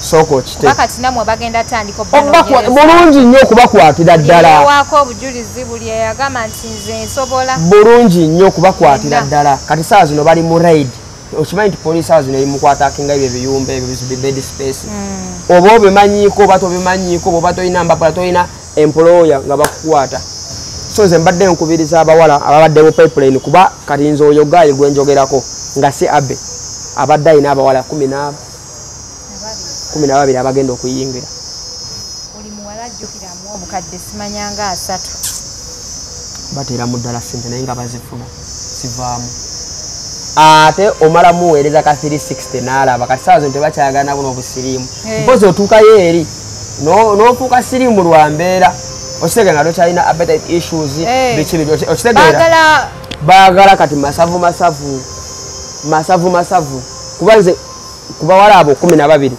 soko okite bakati namwe bagenda tandika bulungi nnyo okubakwatira ddala wako obujulizi buli yagamba nti nze nsobola bulungi nnyo okubakwatira ddala kati saa zino bali mu raid okimanyi nti poliisi saa zino eri mu kwatakinga ebyo ebiyumba ebyo bed space oba obimanyiiko oba tobimanyiiko oba tolina mbapula tolina employer nga bakukwata so nze mbadde nkubiriza abawala ababadde mu pipeline kuba kati nze oyo gaayi gwe njogerako nga si Abe abadde alina abawala 12 abagenda okuyingira oli muwala ajjukiramu omukadde simanyanga 3 bateera mu ddala sente naye nga bazifuna sivaamu ate omala muweereza ka 360 n'alaba kati saa zino tebakyayagala nabo n'obusiriimu mpozi otuukayo eri n'ofuuka siriimu lwa mbeera Okitegera nga tokyalina appetite issues biki biri okitegera baagala kati masavu kuba wala abo 12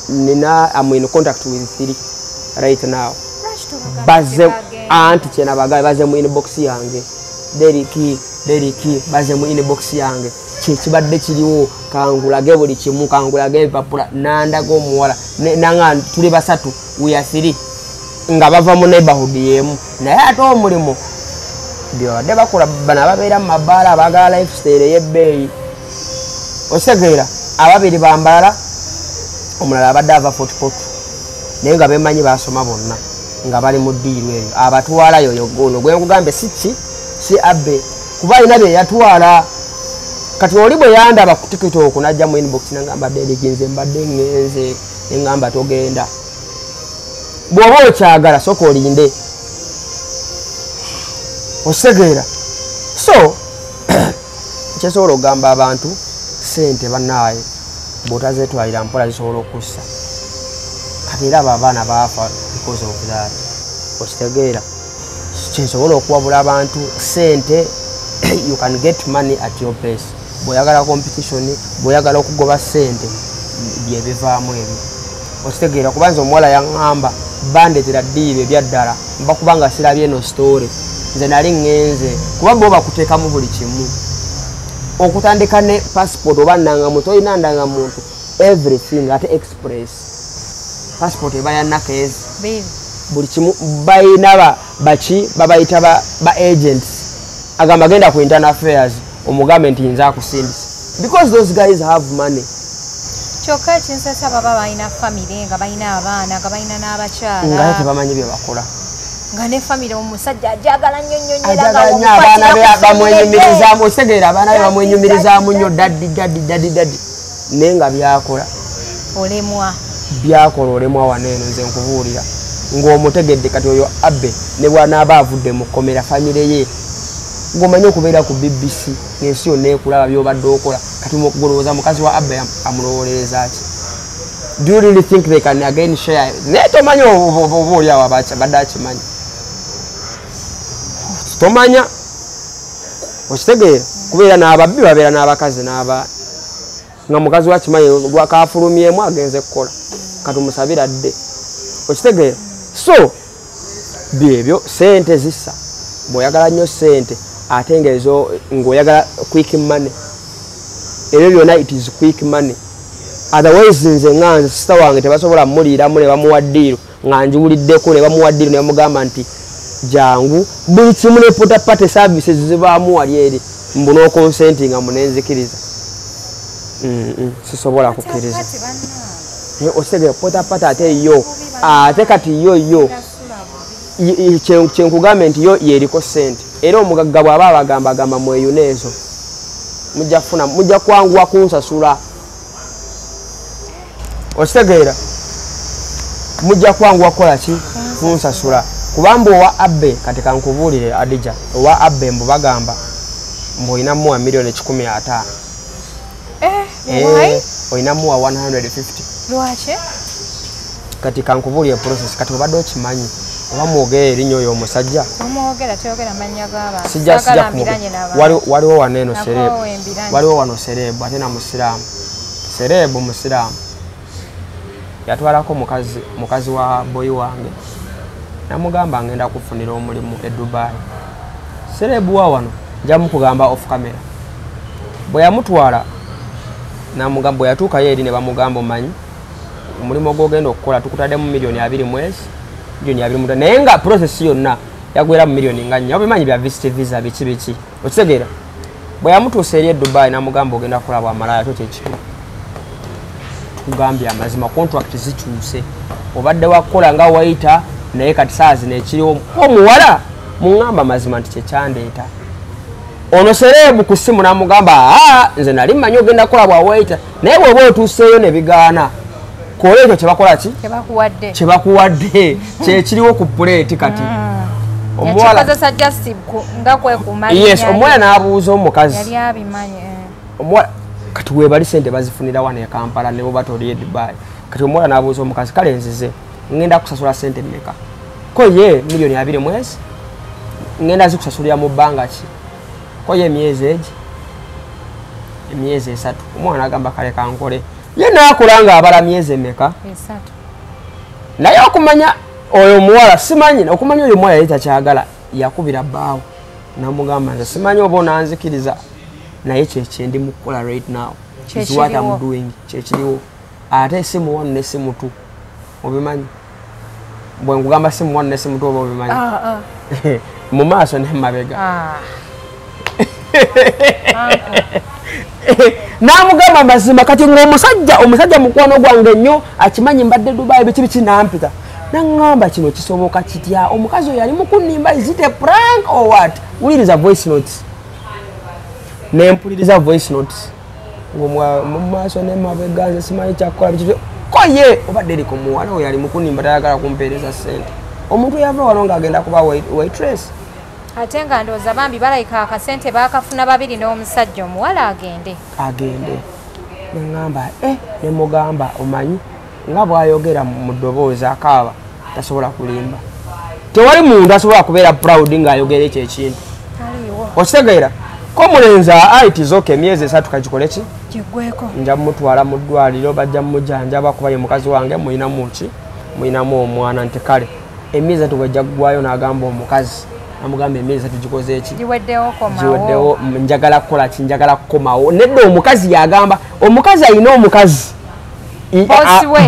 nina I'm in contact with 3 right now baze anti chena bagaye baze mu inbox yange deriki baze mu inbox yange kibadde kiriwo kangulage buli kimu kangulage papula nandago muwala nanga tuli basatu we are 3 nga bava mu neighborhood yemu naye ate omulimo byode bakola bana babeera mu mabaala abagala lifestyle y'ebbeeyi osegeera ababiri bambala omulala abadde ava fotipotu naye nga bemanyi basoma bonna nga bali mu ddiiru eyo abatwala yoyo gono gwe nkugambe si abbe kuba alina bye yatwala kati oli bwe yandaba ku tiktok najja mu inbox nangamba deriginze mbadde ngenze engamba togenda bw'oba okyagala soka olinde osegeera so kyesobola okugamba abantu sente bannaaye bw'otazeetwalira mpola zisobola okussa kati era abo abaana baafa because of that okitegeera kyensobola okuwabula abantu sente you can get money at your place bw'oyagala competition bw'oyagala okugoba sente byebivaamu ebyo okitegeera kubanza omuwala yaŋŋamba bandetera ddiibe ebyaddala mba kubanga sirabye eno story nze nali ŋŋenze kuba bo bakuteekamu buli kimu okutandika ne passport oba ndangamuntu olina ndangamuntu everything ate express passport eba ya nakezi buli kimu bayina baki babayita ba agents agamba genda ku internal affairs omugambe nti nza akusindisa because those guys have money kyokka ekinsasa baba balina famire nga balina abaana nga balina n'abakyala nga tebamanyi bye bakola nga ne famire omusajja ajagala nnyo abaana bamwenyumirizaamu otegeera abaana be bamwenyumirizaamu nnyo daddi naye nga byakola olemwa waneeno nze nkubuulira ng'omutegedde kati oyo abbe ne bw'anaaba avudde mu kkomera famire ye ng'omanyi okubeera ku BBC n'ensi yonna ekulaba by'obadde okola kati golowooza mukazi wa abbe amulowolereza ki do you really think they can again share naye tomanyi oba oliawo badde akimanyi tomanya okitegeera kubeera n'ababbi babeera n'abakazi n'abaana nga mukazi wakimanyi lwakafulumyemu agenze kukola katumusabira dde okitegeera so byebyo sente zissa bw'oyagala nnyo sente ate ngaezo ng'oyagala quick money ebyo byonna it is quick money otherwise nze nganze sita wange tebasobola muliiramu ne bamuwa ddiiro nga njiwuliddeko ne bamuwa ddiiro ne bamugamba nti jangu buli kimu ne pota services zibaamu wali eri mbu n'okonsentinga munenzikiriza sisobola kukkiriza otegera pota ate yo ate kati yo kyenkugambe nti yo yeriko sente era omugagga bw'aba abagamba mweyuna ezo mujja kwanguwa kunsasula okitegeera mujja kwanguwa kukola ki kunsasula kubanga owa abbe kati kankubuulire Adija owa abbe mbu bagamba mbu olina muwa miliyoni 15 olina muwa 150 lwaki kati kankubuulire process kati obadde okimanyi oba mwogera erinnya oyo omusajja sijja waliwo waneeno serebu waliwo wano serebu ate na musiraamu serebu musiraamu yatwalako mukazi wa boyi wange namugamba ngenda kufunira omulimu e Dubai serebu wa wano nja mukugamba off camera bwe yamutwala namugamba bwe yatuukayo eri ne bamugamba omanyi omulimu ogwogenda okukola tukutaddemu miliyoni 2 mwezi miliyoni 2 naye nga process yonna yagwera mu miliyoni nga 4 obimanyi bya visit visa biki okitegeera bwe yamutuusa eri e Dubai namugamba ogenda kukola bwamalaya to kyekitu tukugambye amazima contract zikyuse obadde wakukola nga waita naye kati saa zino ekiriwo omuwala muŋŋamba amazima nti kyekyandeeta ono serebu ku ssimu namugamba nze nali mmanyi ogenda kukola bwawaita naye bw'oba otuuseeyo ne bigaana kola ekyo kyebakola ki kyebakuwadde kyekiriwo ku puleeti kati omuwala n'abuuza omukazi omuwala kati weebali sente bazifunira wano e Kampala ne boba toli e Dubai kati omuwala n'abuuza omukazi kale nzize ngenda kusasula sente mmeka ko ye milioni 2 mwezi ngenda zikusasulira mu bbanga ki ko ye emyezi 3 omwana agamba kale kankole ye nakulanga abala myezi emeka 3 naye okumanya oyo muwala simanyi okumanya oyo muwala yita kyagala yakubira bbaawo namugamba nze simanyi oba onanzikiriza naye kyekyendi mukukola right now is what I'm doing kyekiriwo ate simu 1 ne simu 2 obimanyi bwe nkugamba simu 1 ne simu 2 oba obimanyi mu maaso ne mabega namugamba mazima kati ng'omusajja mukwano gwange nnyo akimanyi mbadde Dubai biki nampita nangamba kino kisoboka kitya omukazi oyo yali mukunimba is it a prank or what wuliriza voice notes nempuliriza voice notes mu maaso ne mabega nze simanyi kyakukola biki koye obadde eri ku muwala oyo yali mukunimba tayagala kumpeereza ssente omuntu yava wano ng'agenda kuba waitress ate nga ndowooza bambi balayika akasente baakafuna babiri n'omusajja omuwala agende neŋŋamba ne mugamba omanyi nga bw'ayogera mu ddoboozi akaaba tasobola kulimba tewali muntu asobola kubeera proud ng'ayogera ekyo ekintu okitegeera ko mulenzi aitizoka emyezi 3 kagikole ki kiggweko nja mutwala mu ddwaliro bajja mumujanjaba kuba ye mukazi wange muyinamu omwana nti kale emyezi 3 wejja kuggwayo n'agamba omukazi namugamba emyezi 3 gikoze eki giweddewo njagala kukola ki njagala kukomawo nedda omukazi yagamba omukazi ayina omukazi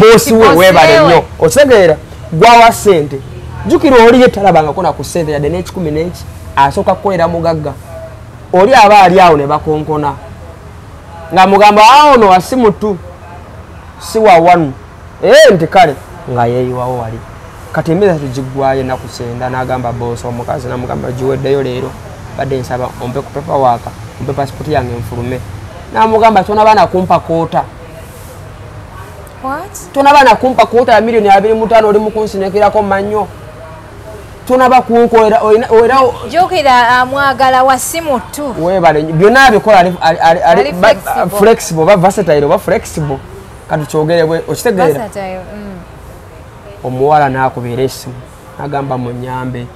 boosi we webale nnyo okitegeera gwawa ssente jjukira oli ye talabangako naku ssente yadde n'ekikumi n'eki asooka kukolera mugagga oli aba ali awo ne bakonkona nga mugamba awono wa simu 2 si wa 1 nti kale nga yeeyiwawo wali kati emyezi 3 giggwayo ennaku 9 n'agamba boosi omukazi namugamba giweddeyo leero badde nsaba ompe ku paperwork ompe pasipoti yange nfulume namugamba tonaba kumpa koota tonaba kumpa koota ya milioni 25 oli mukunsinekirako mannyo tonaba kunkolera era jukira amwagala wa simu 2 webale byonna abikola ali flexible oba versatile oba flexible kati kyogerebwe okitegeera omuwala n'akubeera essimu agamba munyambe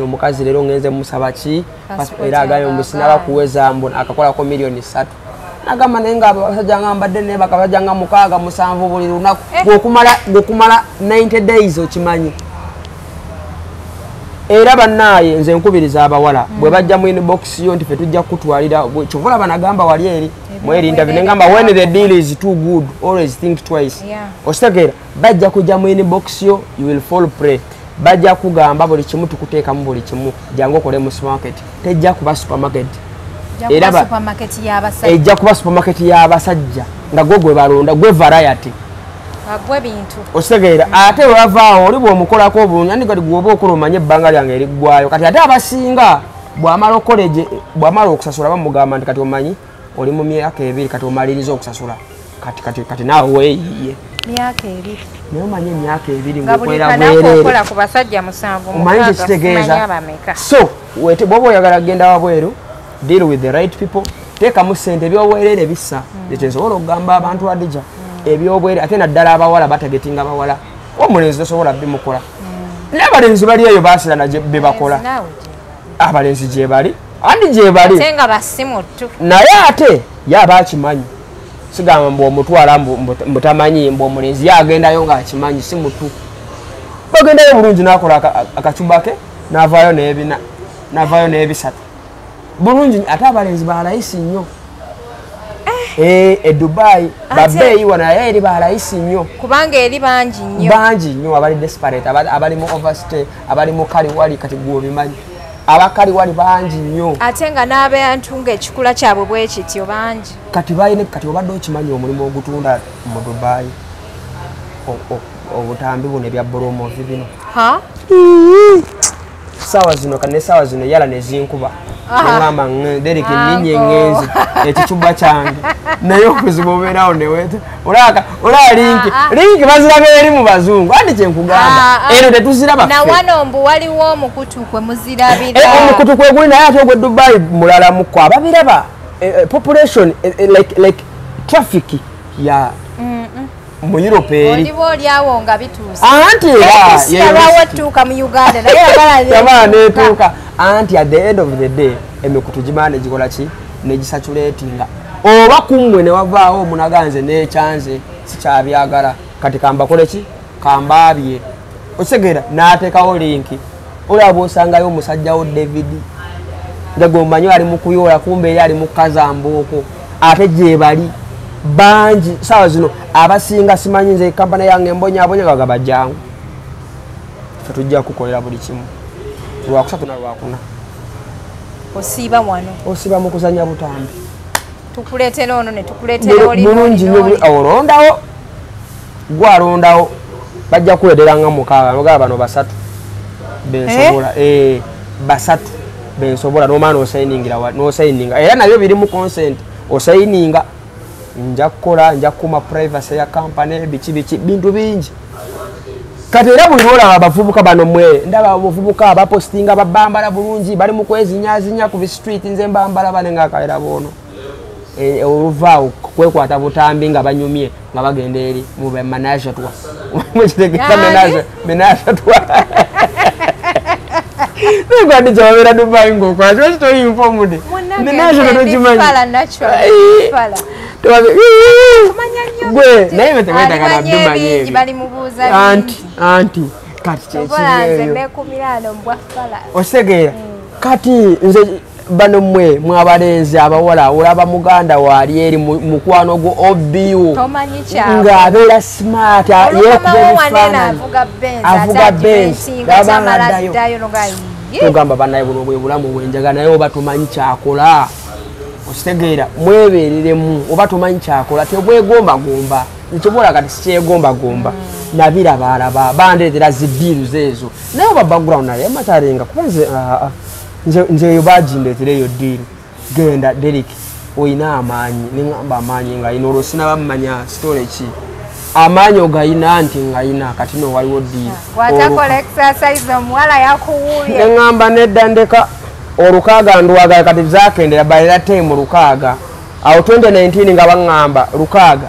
omukazi leero ngenze musaba ki era agayo mbusinaba kuweza mbu akakolako milioni 3 nagamba naye nga abasajja nga mbadde naye bakabajja nga 6 7 buli lunaku gwekumala 90 days okimanyi era bannaaye nze nkubiriza abawala bwe bajja mu inbox yo nti fe tujja kutwalira kyovola banagamba wali eri mwerinda binengamba when the deal is too good always think twice okitegeera bajja kujja mu inbox yo you will fall prey bajja kugamba buli kimu tukuteekamu buli kimu jangu okole mu supermarket tejja kuba supermarket era ejja kuba supermarket y'abasajja nga gwe balonda gwe variety agwe bintu okitegeera ate webavaawo oli bw'omukolako obulungi andi kati gwoba okola omanye ebbanga lyange eriggwayo kati ate abasinga bw'amala okoleje bw'amala okusasula bamugamba nti kati omanyi oli mu myaka 2 kati omaliriza okusasula kati naawe weeyiye myaka 2 naye omanye emyaka 2 ngakolera bwereere ku basajja 7 omanyi kyekitegeeza so bw'oba oyagala kugenda wabweru deal with the right people teekamu ssente ebyobwereere bissa ekyensobola okugamba abantu adija ebyobwere ate naddala abawala bategetinga abawala omulenzi tosobola bimukola n'abalenzi bali eyo baasirana be bakola abalenzi gyebali andi gyebali naye ate yaba akimanyi sigamba mbu omutwala mbutamanyi mbu omulenzi yagendayo ng'akimanyi si mutu bagendayo bulungi n'akola akacubake n'avaayo n'ebina n'avaayo n'ebisatu bulungi ate abalenzi balayisi nnyo Dubai babeeyi wano naye eri balayisi nnyo kubanga eri bangi nnyo abali desperate abali mu overstay abali mu kaliwali kati gwobimanyi abakaliwali bangi nnyo ate nga n'abantu ng'ekikula kyabwe bwe kityo bangi kati bayine kati obadde okimanyi omulimu ogutunda mu Dubai obutambi buno ebya bolomovi bino sawa zino kane sawa zino yala nezinkuba ngamba Derek ninye ngenzi ekicuba kyange naye okuzibu obeerawo neweta olaba linki baziraba eri mu bazungu andi kyenkugamba eno tetuziraba na wano mbu waliwo omukutu kwe muzirabira omukutu kwe guli naye ate ogwe Dubai mulala mukko ababiraba population like traffic ya mu Europe eri oli awo nga bituuse anti wattuuka mu Uganda naye yabala netuuka anti at the end of the day emikutu gimane gikola ki negisatulatinga oba kummwe ne wavaawo omunaganze nechanze sikyabyagala kati kambakole ki kambabye osegera n'ateekawo linki olaba osangayo omusajjawo David ndago manyo ali mukuyola kumbe yali mukazambooko ate gye bali banji sawa zino abasinga simanyi nze kampani yange mbonyabonya gabajjangu tujja kukolera buli kimu lwakusatu na lwakuna osiiba wano osiiba mu kuzanya butambi tukuleetera ono ne tukuleetera oli mulungi olondawo gwalondawo bajja kuweerera nga mukaaga nogaba bano basatu bensobola basatu bensobola n'omwana osayininga era nabyo biri mu consent osayininga nja kukola nja kuma privacy ya company biki bintu bingi kati era buli olaba abavubuka bano mwe ndaba abavubuka abapostinga babambala bulungi bali mu kwezinyazinya ku street nze mbambala bane nga akaera bono oluvaawo kwekwata butambi nga banyumye nga bagenda eri mu menage twa mukitegeka menage twa Nobody jawabera Dubai ngokwaje wachito informed. Menage tokimanyi. Fala natural. Fala. Gwe naye metemeta kana Dubai. Bali mubuza. Anti kati kyekiri. Nze kumilano mbwa fala. Osegera. Kati nze bano mwe mwabalenzi abawala olaba muganda wali eri mukwano go obbiu. Tomanyi kya. Ngabera smart yekubefana. Avuga Benz. Dayo nogai. Tugamba banaye buno bwe bulamu bwenjaga naye oba tumanyi kyakola ositegeera mwebereremu oba tumanyi kyakola tebwegomba gomba nkibola kati sikyegomba gomba nabira balaba bandeetera zidiru zezo naye oba background naye matarenga kubanze nze eyo bagindeetera eyo diru genda Derek oyina amaanyi nengamba amaanyi nga ino olwo sinabamanya story ki amaanyi ogayina nti ngayina kati no waliwo diru watakola exercise omuwala yakuwuye nengamba nedda ndeka olukaaga ndwaga kati zakendera balira time lukaaga awo 2019 nga baŋŋamba lukaaga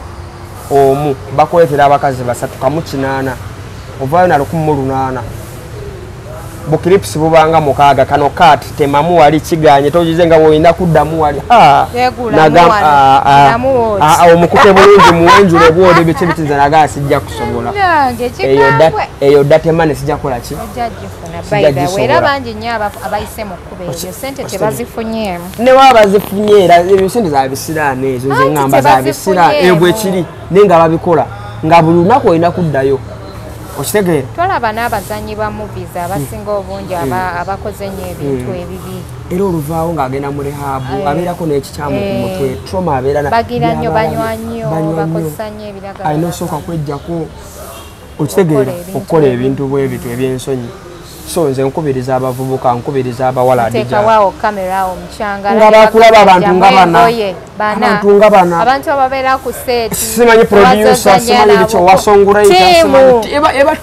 omu bakuleetera abakazi basatu kamu 8 ovaayo na 18 bukilips bubanga mukaaga kano kati temamu wali kiganye tojize nga woyina kuddamu wali omukute bulungi muwenjule bwode bikibitinza naga sijja kusobola eyo datemane sijja kola ki era bangi nnyo abayise mu kkuba ezo sente tebazifunyeemu ne wabazifunye era ebyo sente zabisiraana ezo ze ŋŋamba zabisiraana ebwe kiri naye nga babikola nga buli lunaku olina kuddayo okitegeera twalaba n'abazanyi ba movies abasinga obungi abakoze nnyo ebintu ebibi era oluvaawo ng'agenda mu rehabu abeerako n'ekikyamu ku mutwe troma abeera bagira nnyo banywa nnyo bakozesa nnyo ebiragala alina osooka kwejjako okitegeera okukola ebintu bwe bityo ebyensonyi so nze nkubiriza abavubuka nkubiriza abawala adijatekawawo kamera awo mukyanga nga bakulaba abantu nga bana abantu ababeera ku seeti simanyi producer simanyi bikyo wasongulayo eba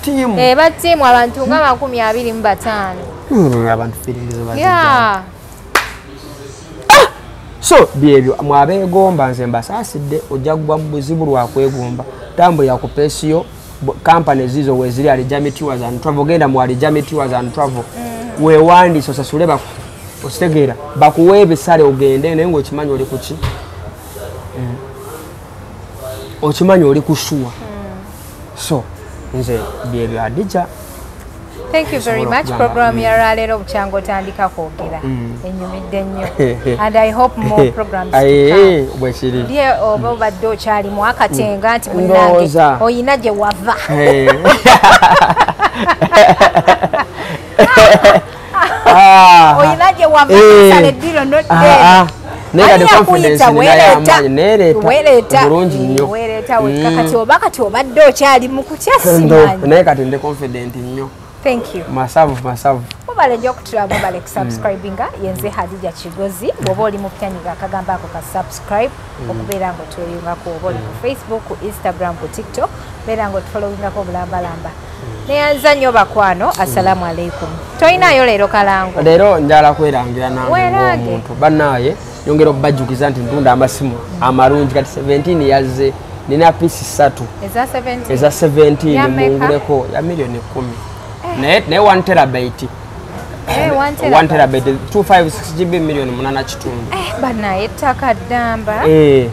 tiimu abantu nga 25 abantu fiririza so byebyo mwabeegomba nze mbasaasidde ojja kugwa mu buzibu lwakwegomba tambulira ku peesiyo companies zizo wezili Alijami Tours and Travel genda mu Alijami Tours and Travel wewandiise osasule ositegeera bakuwa ebisale ogende naye ng'okimanyi oli kuki okimanyi oli kushuwa so nze byebyo Adija. Thank you very much. Program ya lero buchango tandika kwogera enyumidde nnyo and I hope more programs bwekiri ndiye oba badde okyali mu akatenga nti munange oyina gye wava oyina gye wava sale diro not there nega confidence weeleta wekakati oba kati obadde okyali mu kukyasimanyi naye kati ndi confident nnyo. Thank you. Masavu. Mubale nyo kutulaba mubale kusubscribinga yenze Hadija Kigozi bwoba oli mu pyanyiga akagamba ako ka subscribe okubeera ngo tweyungako oba oli ku Facebook, ku Instagram, ku TikTok beera ngo tufollowingako bulambalamba neyanza nnyo bakwano. Assalamu alaikum. Toyinayo leero kalango leero njala kwerangira nange omuntu bannaye yongera obajjukiza nti ntunda amasimu amalungi kati 17 yazze nina piece 3 eza 17 munguleko ya milioni 10 ne 1 terabyte 1 terabyte 256 GB milioni 8 kitundu bana ettaka ddamba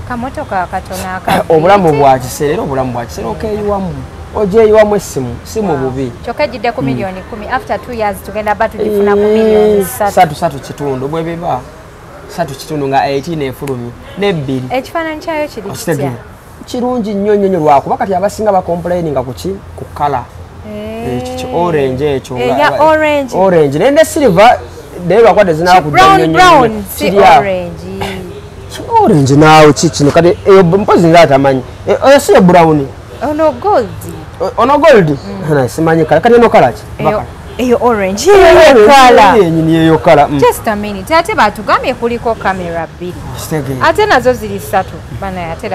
kamotoka katona obulamu bwa kiseera obulamu bwa kiseera okeyiwamu ojeyiwamu simu bubi kyokka ejjidde ku milioni 10 after 2 years tugenda ba tugifuna ku milioni 3 kitundu bwe biba 3 kitundu nga 18 efulumi n'ebbiri ekifaananyi kyayo kiri kitya kirungi nnyo lwakuba kati abasinga bakomplaininga ku kala ekyo orange ekyo orange nende silver naye lwakwate zinakudda nnyo orange naawe kikino kati mpozi nzatamanyi oyo si brown ono gold simanyi kala kati eno kala ki eyo orange eyo kala just a minute ate batugambye kuliko kamera 2 ate nazo ziri 3 bana ate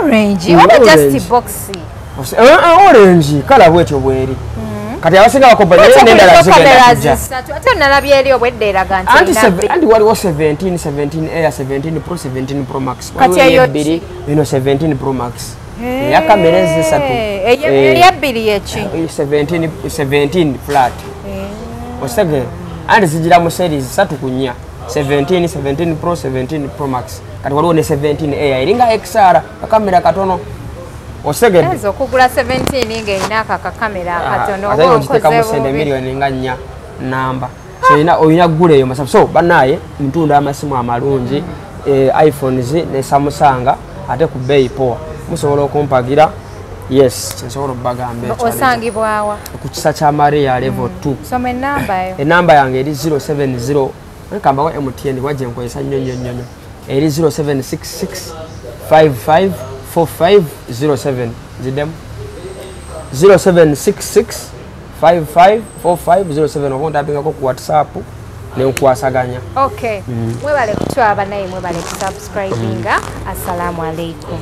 orange oba just boxy orange kala bwetyo bweri kati abasinga ate nalabye eri obwedde eraga nti waliwo 17 air 17 pro 17 pro max bbiri eno 17 pro max eya kamera ezisatu eyabbiri eki 17 flat osege anti zigira mu series 3 ku 4 17 pro 17 pro max kati waliwo ne 17 air eringa XR akamera katono osegedde okugula 17 ng'erina akakamera akatono oba onkoze milioni nga 4 namba so oyina gula eyo masafu so banaye ntunda amasimu amalungi iPhones ne Samsung ate ku beeyi poa musobola okumpagira yes kyensobola okubagambe osangibwawa ku kisa kya Maria level 2 soma enamba yo enamba yange eri 070 nkambawo MTN waje nkozesa nnyo eri 0766 55 4507 zidem 0766 554507 obonda bingako ku WhatsApp ne nkwasaganya okay mwebale kutwaba naye mwebale kusubscribinga assalamu alaikum